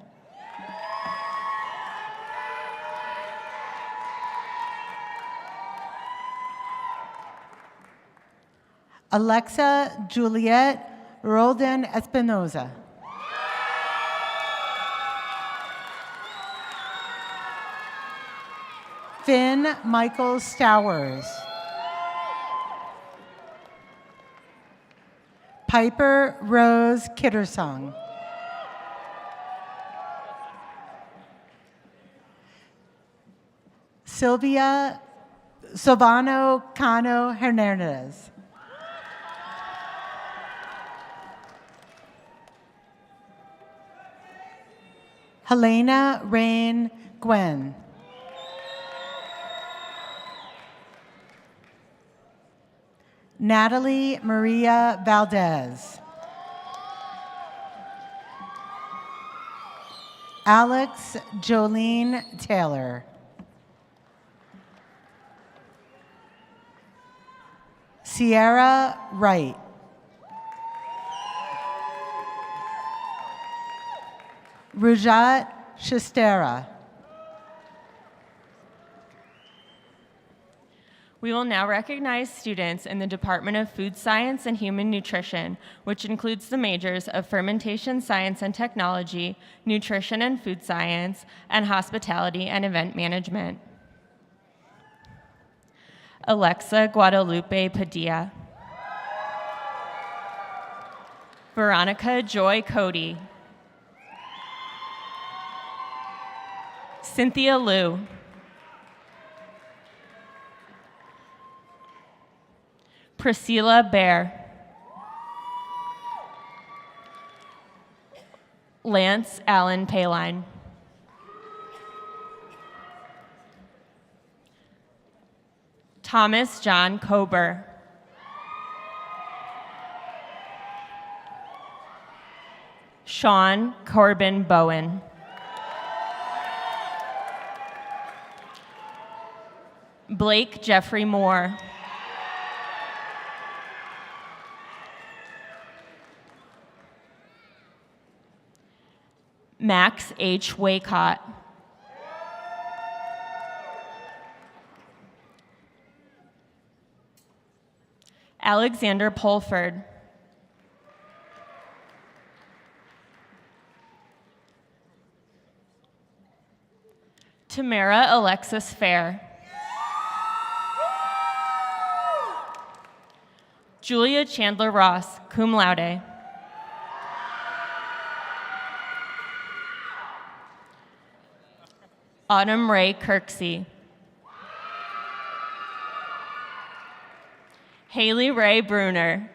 Alexa Juliet Roldan Espinoza. Finn Michael Stowers. Piper Rose Kittersong. Silvano Cano Hernandez. Helena Rain Gwen. Natalie Maria Valdez. Alex Jolene Taylor. Sierra Wright. Rujat Shastera. We will now recognize students in the Department of Food Science and Human Nutrition, which includes the majors of Fermentation Science and Technology, Nutrition and Food Science, and Hospitality and Event Management. Alexa Guadalupe Padilla. Veronica Joy Cody. Cynthia Liu. Priscilla Bear. Lance Allen Paline. Thomas John Kober. Sean Corbin Bowen. Blake Jeffrey Moore. Max H. Waycott. Alexander Polford. Tamara Alexis Fair. Julia Chandler Ross, cum laude. Autumn Ray Kirksey. Haley Ray Bruner.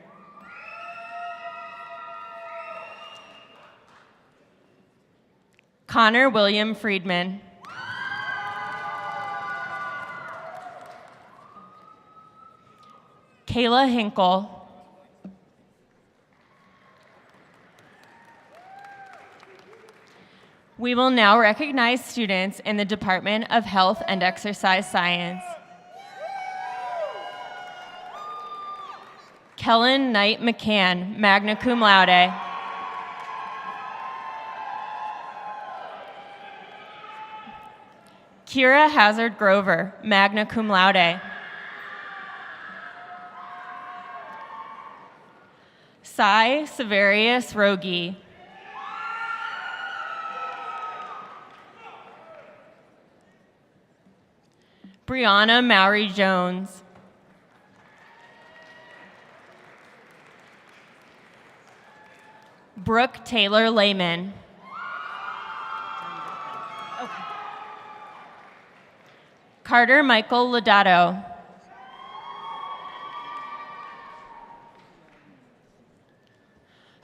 Connor William Friedman. Kayla Hinkle. We will now recognize students in the Department of Health and Exercise Science. Kellen Knight McCann, magna cum laude. Kira Hazard Grover, magna cum laude. Sai Severius Rogi. Brianna Mowry Jones. Brooke Taylor Lehman. Carter Michael Lodato.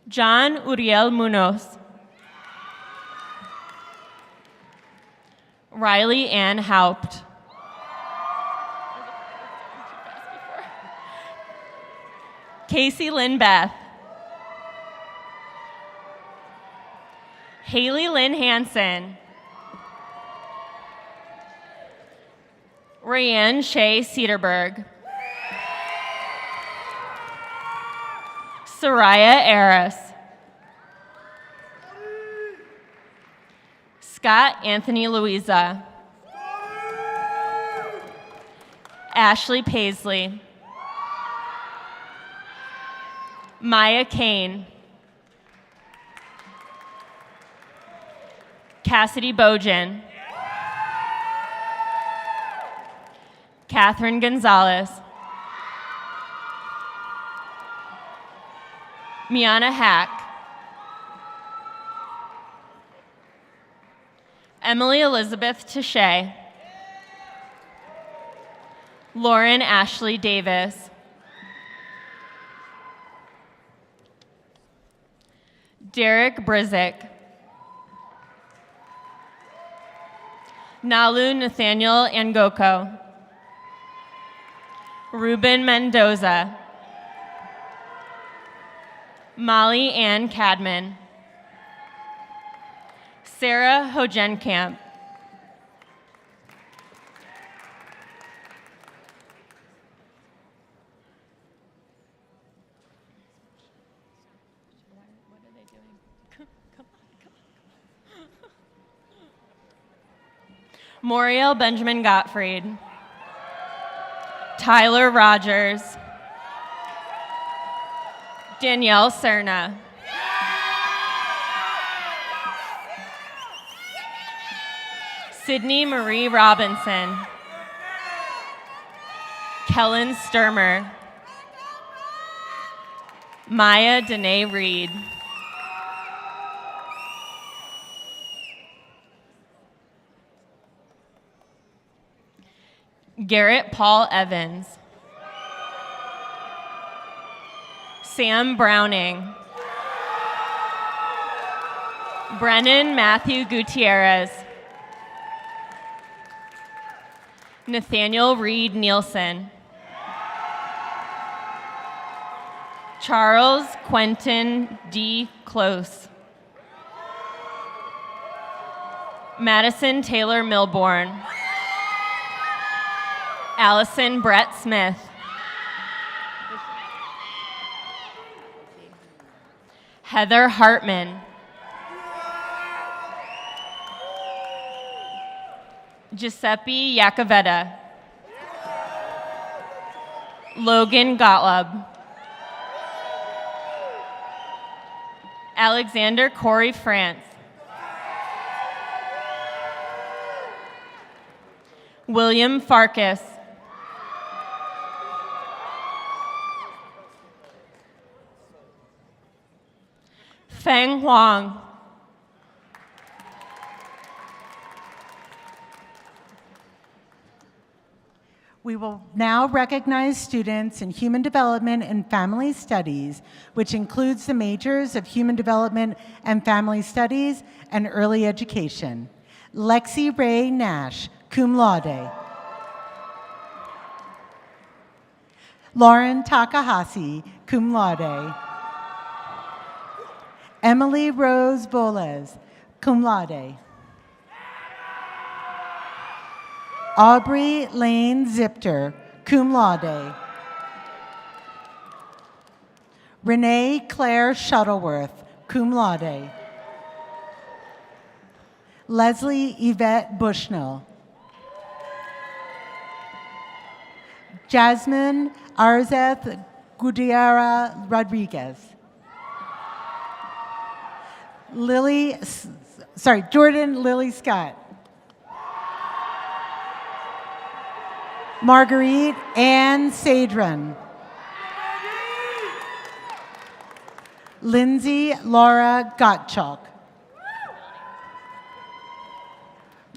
John Uriel Munoz. Riley Ann Haupt. Casey Lynn Beth. Haley Lynn Hansen. Rayanne Shea Cedarberg. Soraya Aris. Scott Anthony Louisa. Ashley Paisley. Maya Kane. Cassidy Bojan. Catherine Gonzalez. Miana Hack. Emily Elizabeth Tashay. Lauren Ashley Davis. Derek Brizick. Nalu Nathaniel Angoko. Ruben Mendoza. Molly Ann Cadman. Sarah Hojenkamp. Moriel Benjamin Gottfried. Tyler Rogers. Danielle Serna. Sydney Marie Robinson. Kellen Sturmer. Maya Danae Reed. Garrett Paul Evans. Sam Browning. Brennan Matthew Gutierrez. Nathaniel Reed Nielsen. Charles Quentin D. Close. Madison Taylor Milborn. Allison Brett Smith. Heather Hartman. Giuseppe Iacovetta. Logan Gottlob. Alexander Corey France. William Farkas. Feng Huang. We will now recognize students in Human Development and Family Studies, which includes the majors of Human Development and Family Studies and Early Education. Lexi Ray Nash, cum laude. Lauren Takahashi, cum laude. Emily Rose Boles, cum laude. Aubrey Lane Zipter, cum laude. Renee Claire Shuttleworth, cum laude. Leslie Yvette Bushnell. Jasmine Arzeth Gudiara Rodriguez. Jordan Lily Scott. Marguerite Ann Sadron. Lindsay Laura Gottschalk.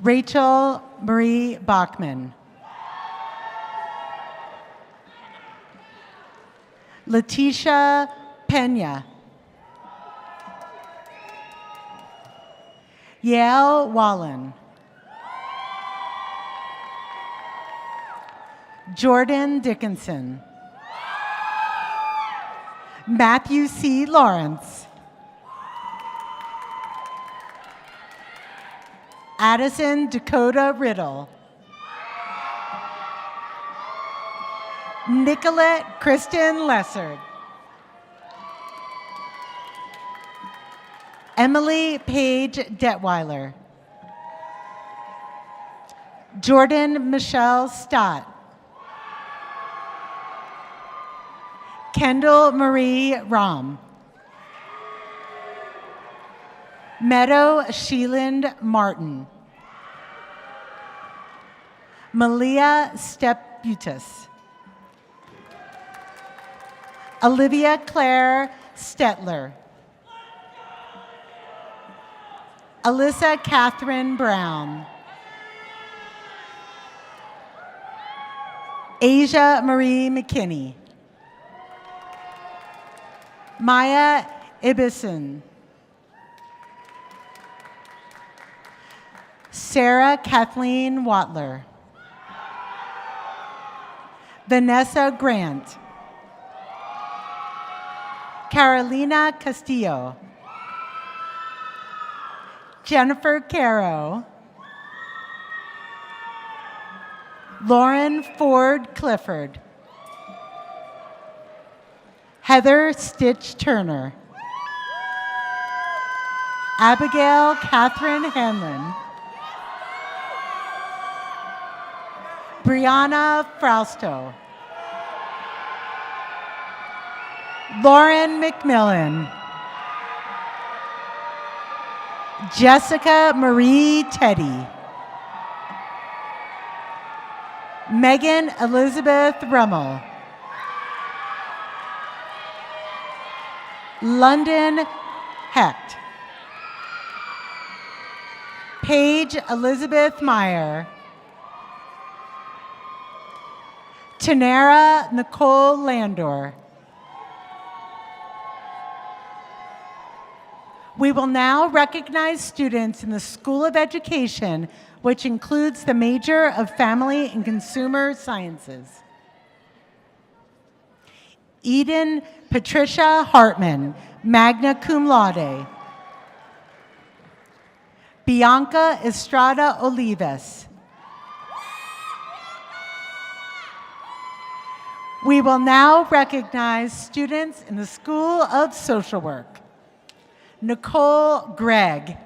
Rachel Marie Bachman. Letitia Pena. Yael Wallen. Jordan Dickinson. Matthew C. Lawrence. Addison Dakota Riddle. Nicolette Kristen Lessard. Emily Paige Detweiler. Jordan Michelle Stott. Kendall Marie Rom. Meadow Sheeland Martin. Malia Steputis. Olivia Claire Stetler. Alyssa Catherine Brown. Asia Marie McKinney. Maya Ibison. Sarah Kathleen Watler. Vanessa Grant. Carolina Castillo. Jennifer Caro. Lauren Ford Clifford. Heather Stitch Turner. Abigail Catherine Hanlon. Brianna Frausto. Lauren McMillan. Jessica Marie Teddy. Megan Elizabeth Rummel. London Hecht. Paige Elizabeth Meyer. Tanara Nicole Landor. We will now recognize students in the School of Education, which includes the major of Family and Consumer Sciences. Eden Patricia Hartman, magna cum laude. Bianca Estrada Olivas. We will now recognize students in the School of Social Work. Nicole Gregg.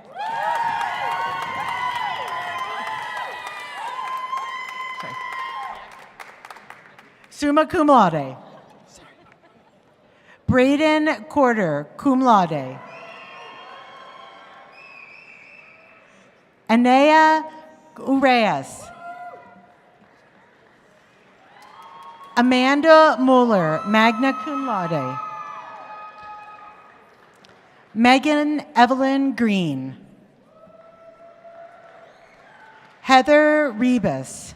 Summa cum laude. Braden Corder, cum laude. Anea Ureas. Amanda Mueller, magna cum laude. Megan Evelyn Green. Heather Rebus.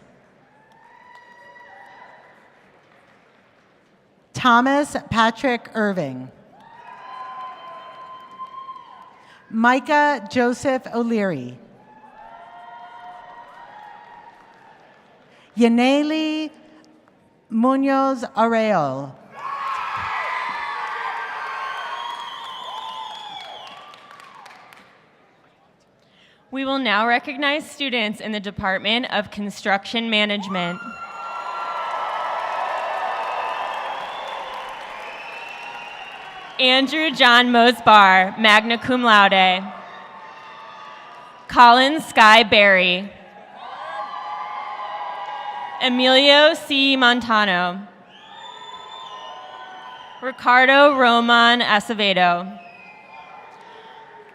Thomas Patrick Irving. Micah Joseph O'Leary. Yaneli Munoz Arreol. We will now recognize students in the Department of Construction Management. Andrew John Mosbar, magna cum laude. Colin Sky Berry. Emilio C. Montano. Ricardo Roman Acevedo.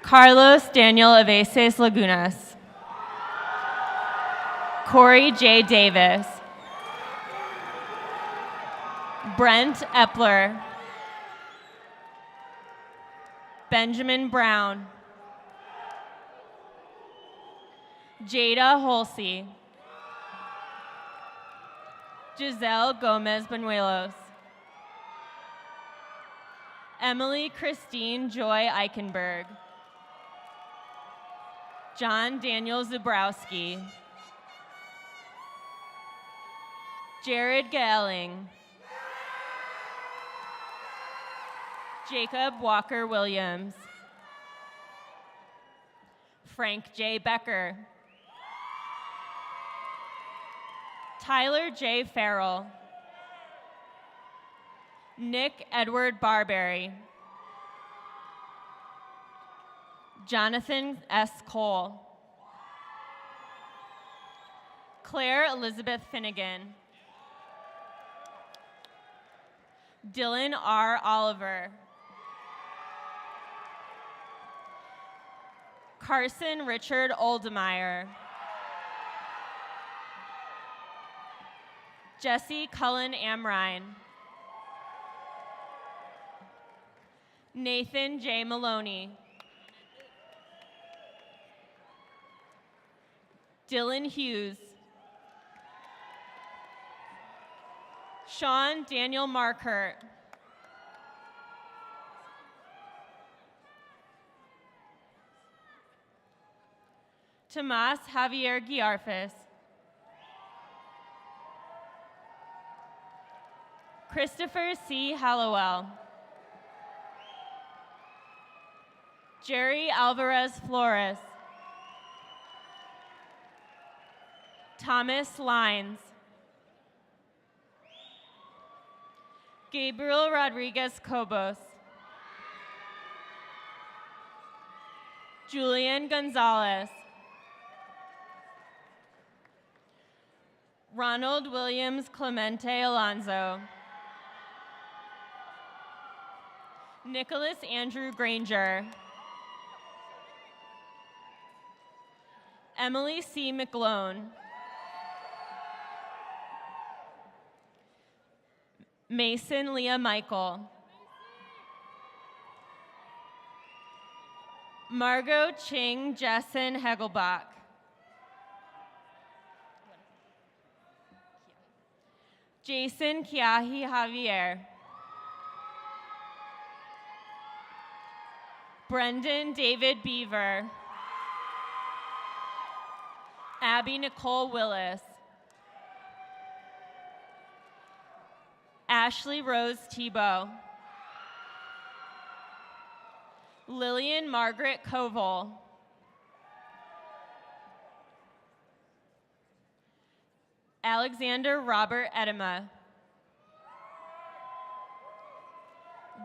Carlos Daniel Aveses Lagunas. Corey J. Davis. Brent Epler. Benjamin Brown. Jada Holsey. Giselle Gomez Banuelos. Emily Christine Joy Eichenberg. John Daniel Zubrowski. Jared Gaeling. Jacob Walker Williams. Frank J. Becker. Tyler J. Farrell. Nick Edward Barberry. Jonathan S. Cole. Claire Elizabeth Finnegan. Dylan R. Oliver. Carson Richard Oldemeyer. Jesse Cullen Amrine. Nathan J. Maloney. Dylan Hughes. Sean Daniel Markert. Tomas Javier Guiarfes. Christopher C. Hallowell. Jerry Alvarez Flores. Thomas Lines. Gabriel Rodriguez Cobos. Julian Gonzalez. Ronald Williams Clemente Alonso. Nicholas Andrew Granger. Emily C. McGlone. Mason Leah Michael. Margot Ching Jessen Hegelbach. Jason Kiahi Javier. Brendan David Beaver. Abby Nicole Willis. Ashley Rose Tebow. Lillian Margaret Koval. Alexander Robert Edema.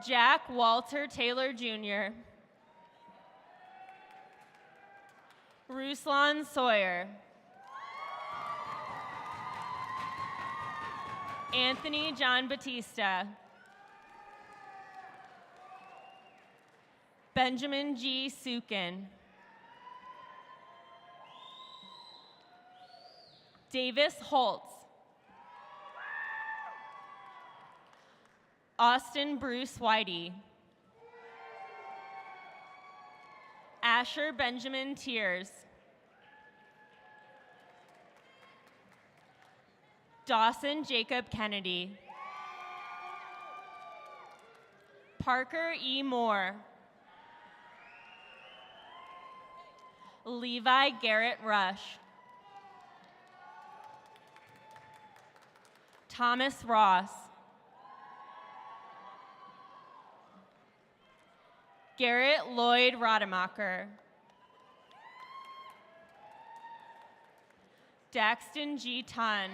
Jack Walter Taylor Jr. Ruslan Sawyer. Anthony John Batista. Benjamin G. Sukin. Davis Holtz. Austin Bruce Whitey. Asher Benjamin Tears. Dawson Jacob Kennedy. Parker E. Moore. Levi Garrett Rush. Thomas Ross. Garrett Lloyd Rademacher. Daxton G. Tan.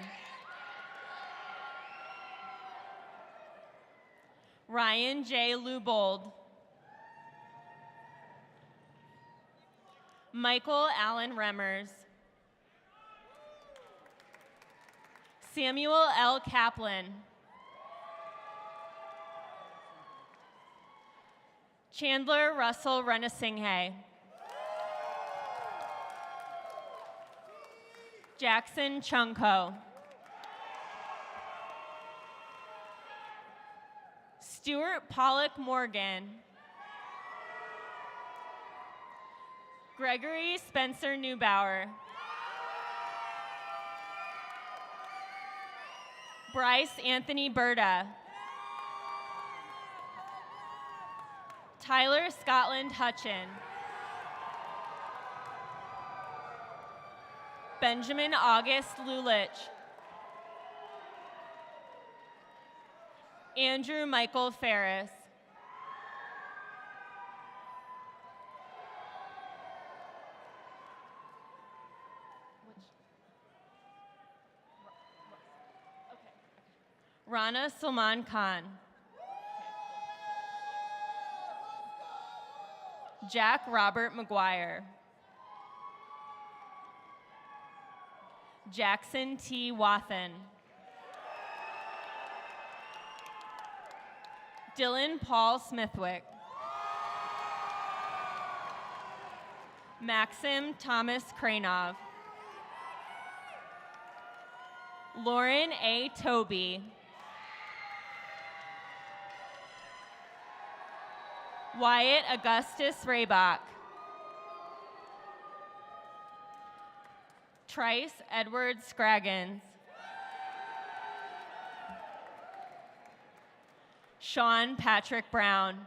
Ryan J. Lubold. Michael Allen Remmers. Samuel L. Kaplan. Chandler Russell Renasinghe. Jackson Chunko. Stuart Pollock Morgan. Gregory Spencer Neubauer. Bryce Anthony Berta. Tyler Scotland Hutchin. Benjamin August Lulich. Andrew Michael Ferris. Rana Salman Khan. Jack Robert McGuire. Jackson T. Wathen. Dylan Paul Smithwick. Maxim Thomas Kranov. Lauren A. Toby. Wyatt Augustus Raybach. Trice Edward Scraggins. Sean Patrick Brown.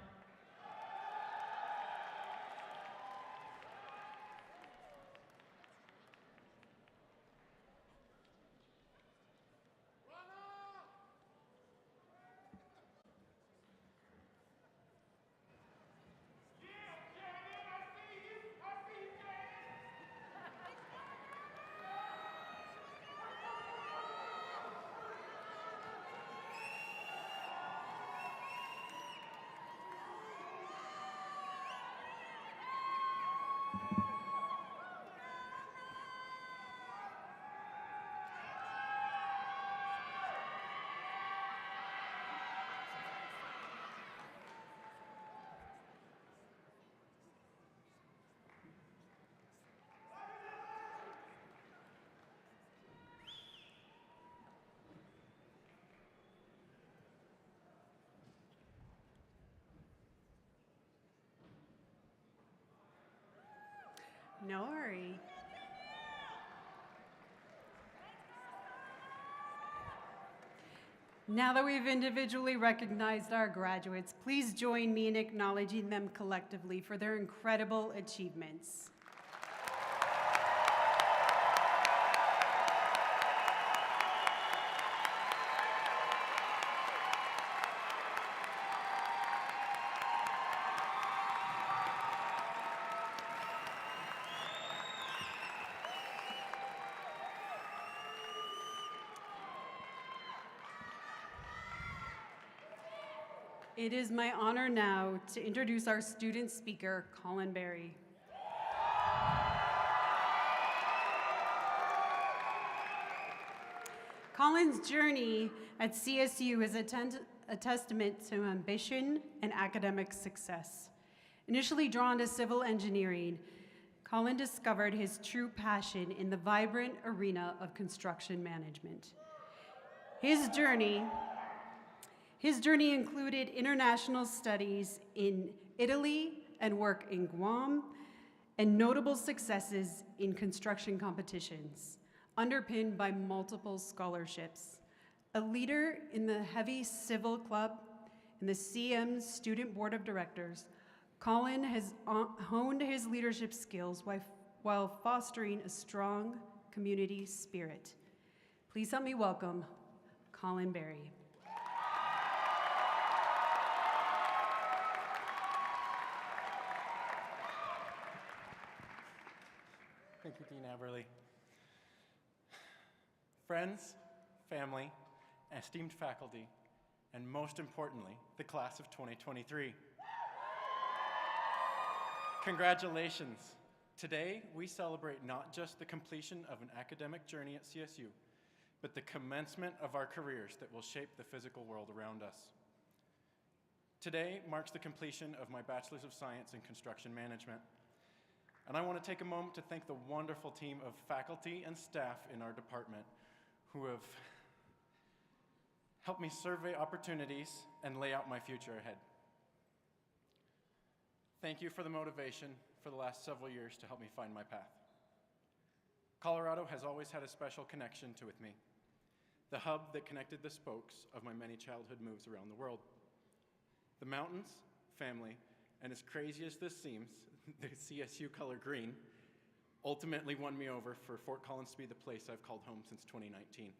No worry. Now that we've individually recognized our graduates, please join me in acknowledging them collectively for their incredible achievements. It is my honor now to introduce our student speaker, Colin Berry. Colin's journey at CSU is a testament to ambition and academic success. Initially drawn to civil engineering, Colin discovered his true passion in the vibrant arena of construction management. His journey included international studies in Italy and work in Guam, and notable successes in construction competitions, underpinned by multiple scholarships. A leader in the Heavy Civil Club and the CM Student Board of Directors, Colin has honed his leadership skills while fostering a strong community spirit. Please help me welcome Colin Berry. Thank you, Dean Aberley. friends, family, esteemed faculty, and most importantly, the class of 2023. Congratulations. Today, we celebrate not just the completion of an academic journey at CSU, but the commencement of our careers that will shape the physical world around us. Today marks the completion of my Bachelor's of Science in Construction Management. And I want to take a moment to thank the wonderful team of faculty and staff in our department who have helped me survey opportunities and lay out my future ahead. Thank you for the motivation for the last several years to help me find my path. Colorado has always had a special connection with me, the hub that connected the spokes of my many childhood moves around the world. The mountains, family, and as crazy as this seems, the CSU color green ultimately won me over for Fort Collins to be the place I've called home since 2019.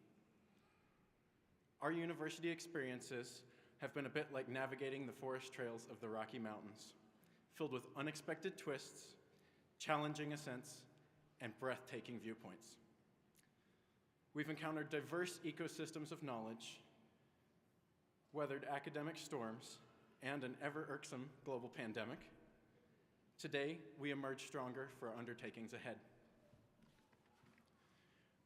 Our university experiences have been a bit like navigating the forest trails of the Rocky Mountains, filled with unexpected twists, challenging ascents, and breathtaking viewpoints. We've encountered diverse ecosystems of knowledge, weathered academic storms, and an ever-irksome global pandemic. Today, we emerge stronger for our undertakings ahead.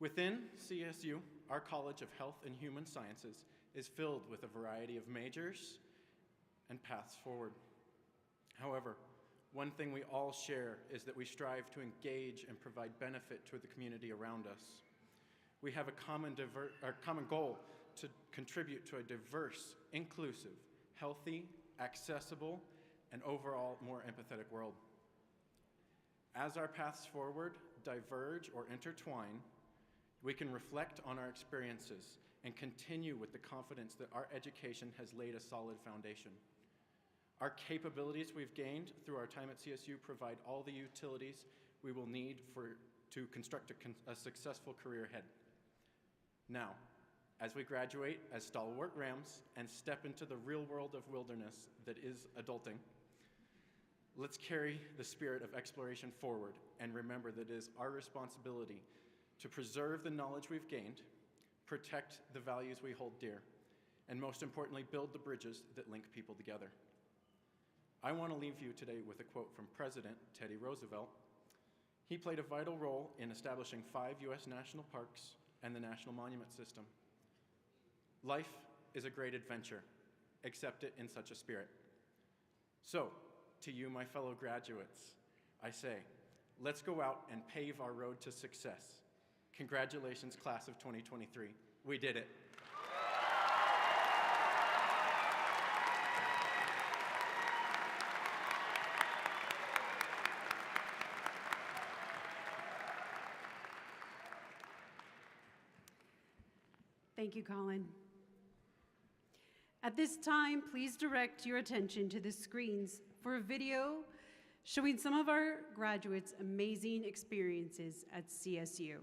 Within CSU, our College of Health and Human Sciences is filled with a variety of majors and paths forward. However, one thing we all share is that we strive to engage and provide benefit to the community around us. We have a common goal to contribute to a diverse, inclusive, healthy, accessible, and overall more empathetic world. As our paths forward diverge or intertwine, we can reflect on our experiences and continue with the confidence that our education has laid a solid foundation. Our capabilities we've gained through our time at CSU provide all the utilities we will need to construct a successful career ahead. Now, as we graduate as stalwart Rams and step into the real world of wilderness that is adulting, let's carry the spirit of exploration forward and remember that it is our responsibility to preserve the knowledge we've gained, protect the values we hold dear, and most importantly, build the bridges that link people together. I want to leave you today with a quote from President Teddy Roosevelt. He played a vital role in establishing 5 U.S. national parks and the National Monument System. Life is a great adventure. Accept it in such a spirit. So, to you, my fellow graduates, I say, let's go out and pave our road to success. Congratulations, class of 2023. We did it. Thank you, Colin. At this time, please direct your attention to the screens for a video showing some of our graduates' amazing experiences at CSU.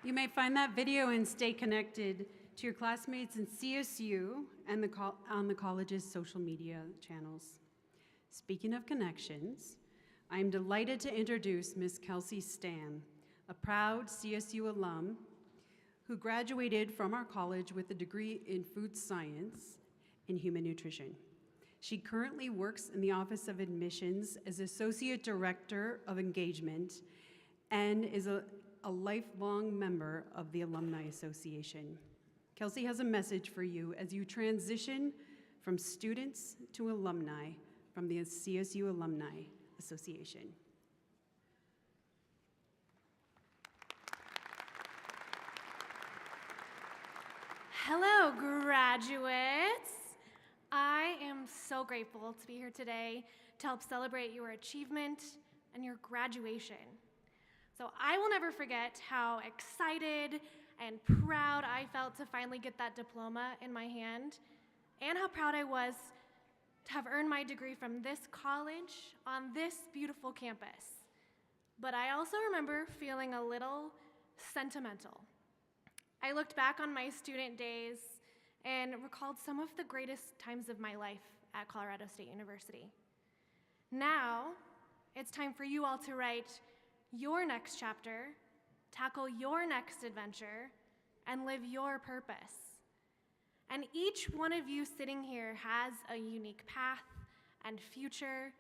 You may find that video and stay connected to your classmates in CSU and on the college's social media channels. Speaking of connections, I am delighted to introduce Ms. Kelsey Stan, a proud CSU alum who graduated from our college with a degree in food science and human nutrition. She currently works in the Office of Admissions as Associate Director of Engagement and is a lifelong member of the Alumni Association. Kelsey has a message for you as you transition from students to alumni from the CSU Alumni Association. Hello, graduates. I am so grateful to be here today to help celebrate your achievement and your graduation. So I will never forget how excited and proud I felt to finally get that diploma in my hand, and how proud I was to have earned my degree from this college on this beautiful campus. But I also remember feeling a little sentimental. I looked back on my student days and recalled some of the greatest times of my life at Colorado State University. Now, it's time for you all to write your next chapter, tackle your next adventure, and live your purpose. And each one of you sitting here has a unique path and future,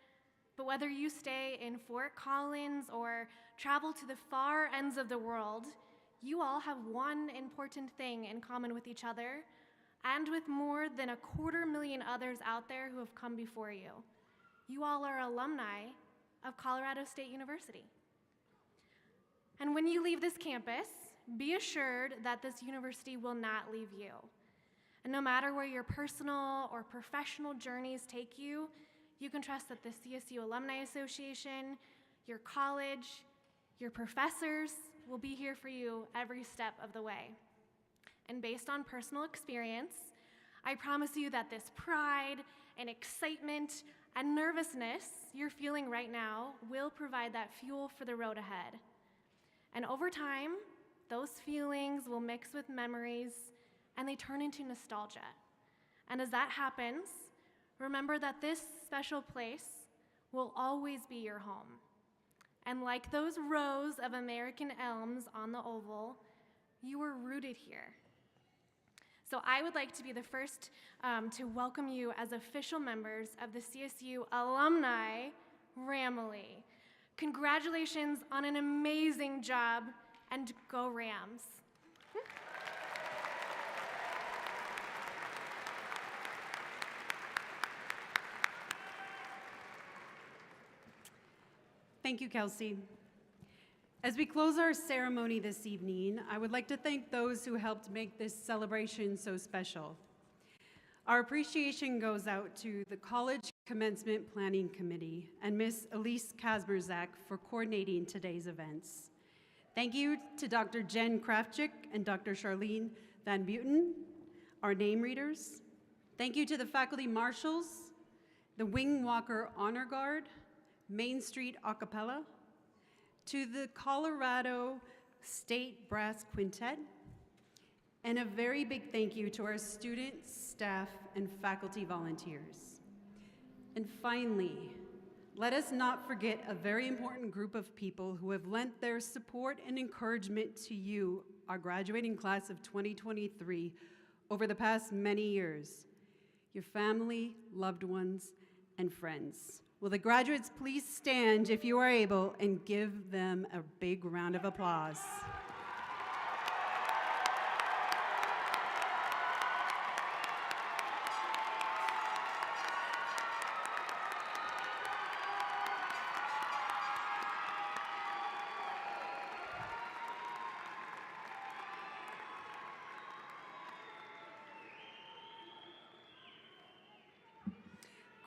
but whether you stay in Fort Collins or travel to the far ends of the world, you all have one important thing in common with each other and with more than 250,000 others out there who have come before you. You all are alumni of Colorado State University. And when you leave this campus, be assured that this university will not leave you. And no matter where your personal or professional journeys take you, you can trust that the CSU Alumni Association, your college, your professors will be here for you every step of the way. And based on personal experience, I promise you that this pride and excitement and nervousness you're feeling right now will provide that fuel for the road ahead. And over time, those feelings will mix with memories and they turn into nostalgia. And as that happens, remember that this special place will always be your home. And like those rows of American elms on the oval, you were rooted here. So I would like to be the first to welcome you as official members of the CSU Alumni Ramily. Congratulations on an amazing job, and go Rams. Thank you, Kelsey. As we close our ceremony this evening, I would like to thank those who helped make this celebration so special. Our appreciation goes out to the College Commencement Planning Committee and Ms. Elise Kasmerzak for coordinating today's events. Thank you to Dr. Jen Krafchick and Dr. Charlene Van Buiten, our name readers. Thank you to the faculty marshals, the Wing Walker Honor Guard, Main Street Acapella, to the Colorado State Brass Quintet, and a very big thank you to our students, staff, and faculty volunteers. And finally, let us not forget a very important group of people who have lent their support and encouragement to you, our graduating class of 2023, over the past many years, your family, loved ones, and friends. Will the graduates please stand if you are able and give them a big round of applause.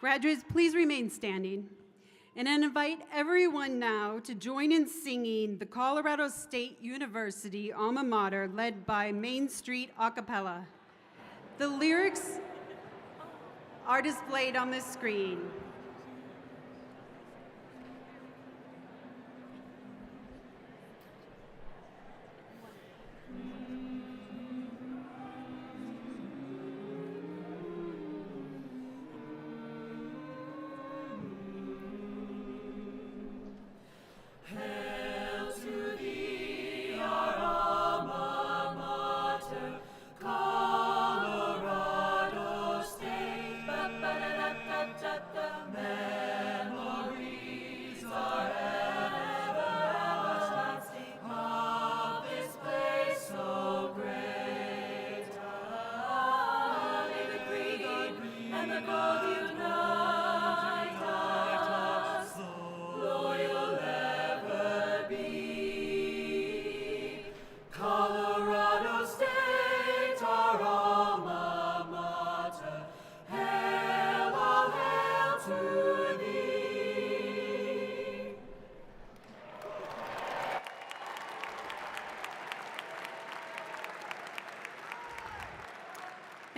Graduates, please remain standing. And I invite everyone now to join in singing the Colorado State University alma mater led by Main Street Acapella. The lyrics are displayed on the screen.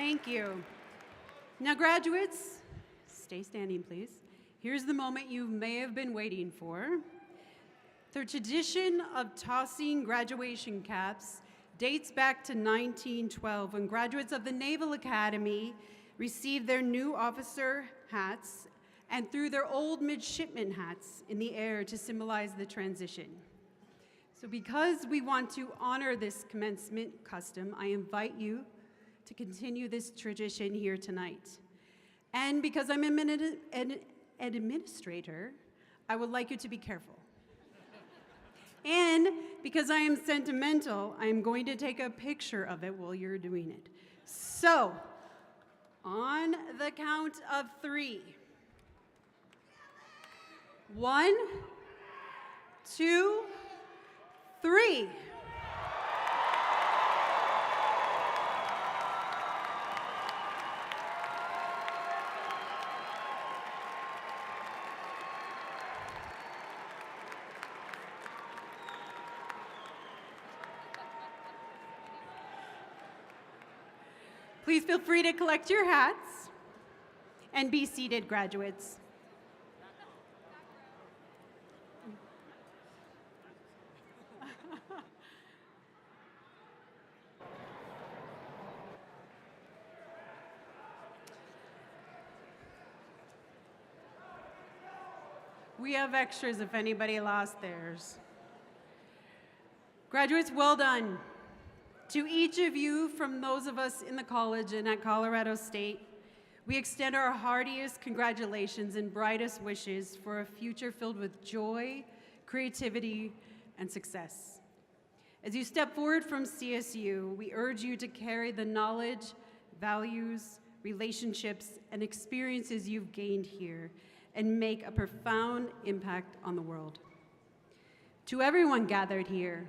Thank you. Now, graduates, stay standing, please. Here's the moment you may have been waiting for. The tradition of tossing graduation caps dates back to 1912 when graduates of the Naval Academy received their new officer hats and threw their old midshipman hats in the air to symbolize the transition. So because we want to honor this commencement custom, I invite you to continue this tradition here tonight. And because I'm an administrator, I would like you to be careful. And because I am sentimental, I'm going to take a picture of it while you're doing it. So, on the count of 3. 1, 2, 3. Please feel free to collect your hats and be seated, graduates. We have extras if anybody lost theirs. Graduates, well done. To each of you, from those of us in the college and at Colorado State, we extend our heartiest congratulations and brightest wishes for a future filled with joy, creativity, and success. As you step forward from CSU, we urge you to carry the knowledge, values, relationships, and experiences you've gained here and make a profound impact on the world. To everyone gathered here,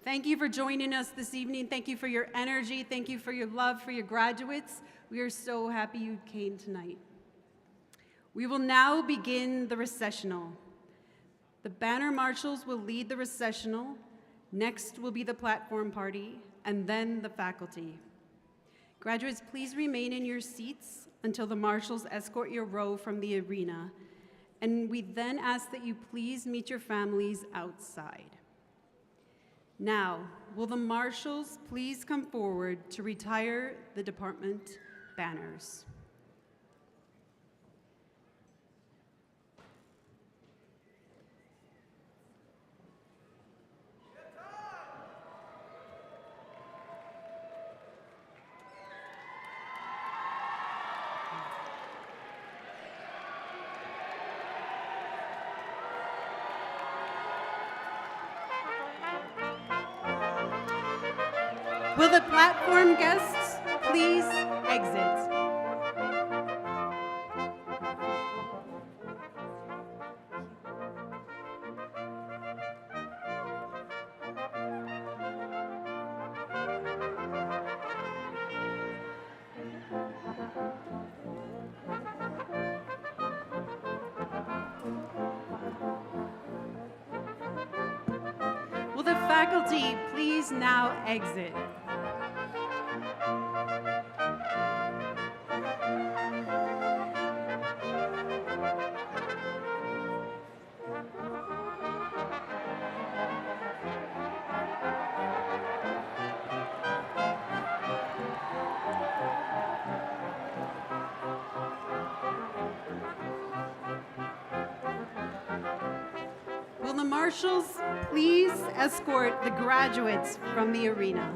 thank you for joining us this evening. Thank you for your energy. Thank you for your love for your graduates. We are so happy you came tonight. We will now begin the recessional. The banner marshals will lead the recessional. Next will be the platform party, and then the faculty. Graduates, please remain in your seats until the marshals escort your row from the arena. And we then ask that you please meet your families outside. Now, will the marshals please come forward to retire the department banners? Will the platform guests please exit? Will the faculty please now exit? Will the marshals please escort the graduates from the arena?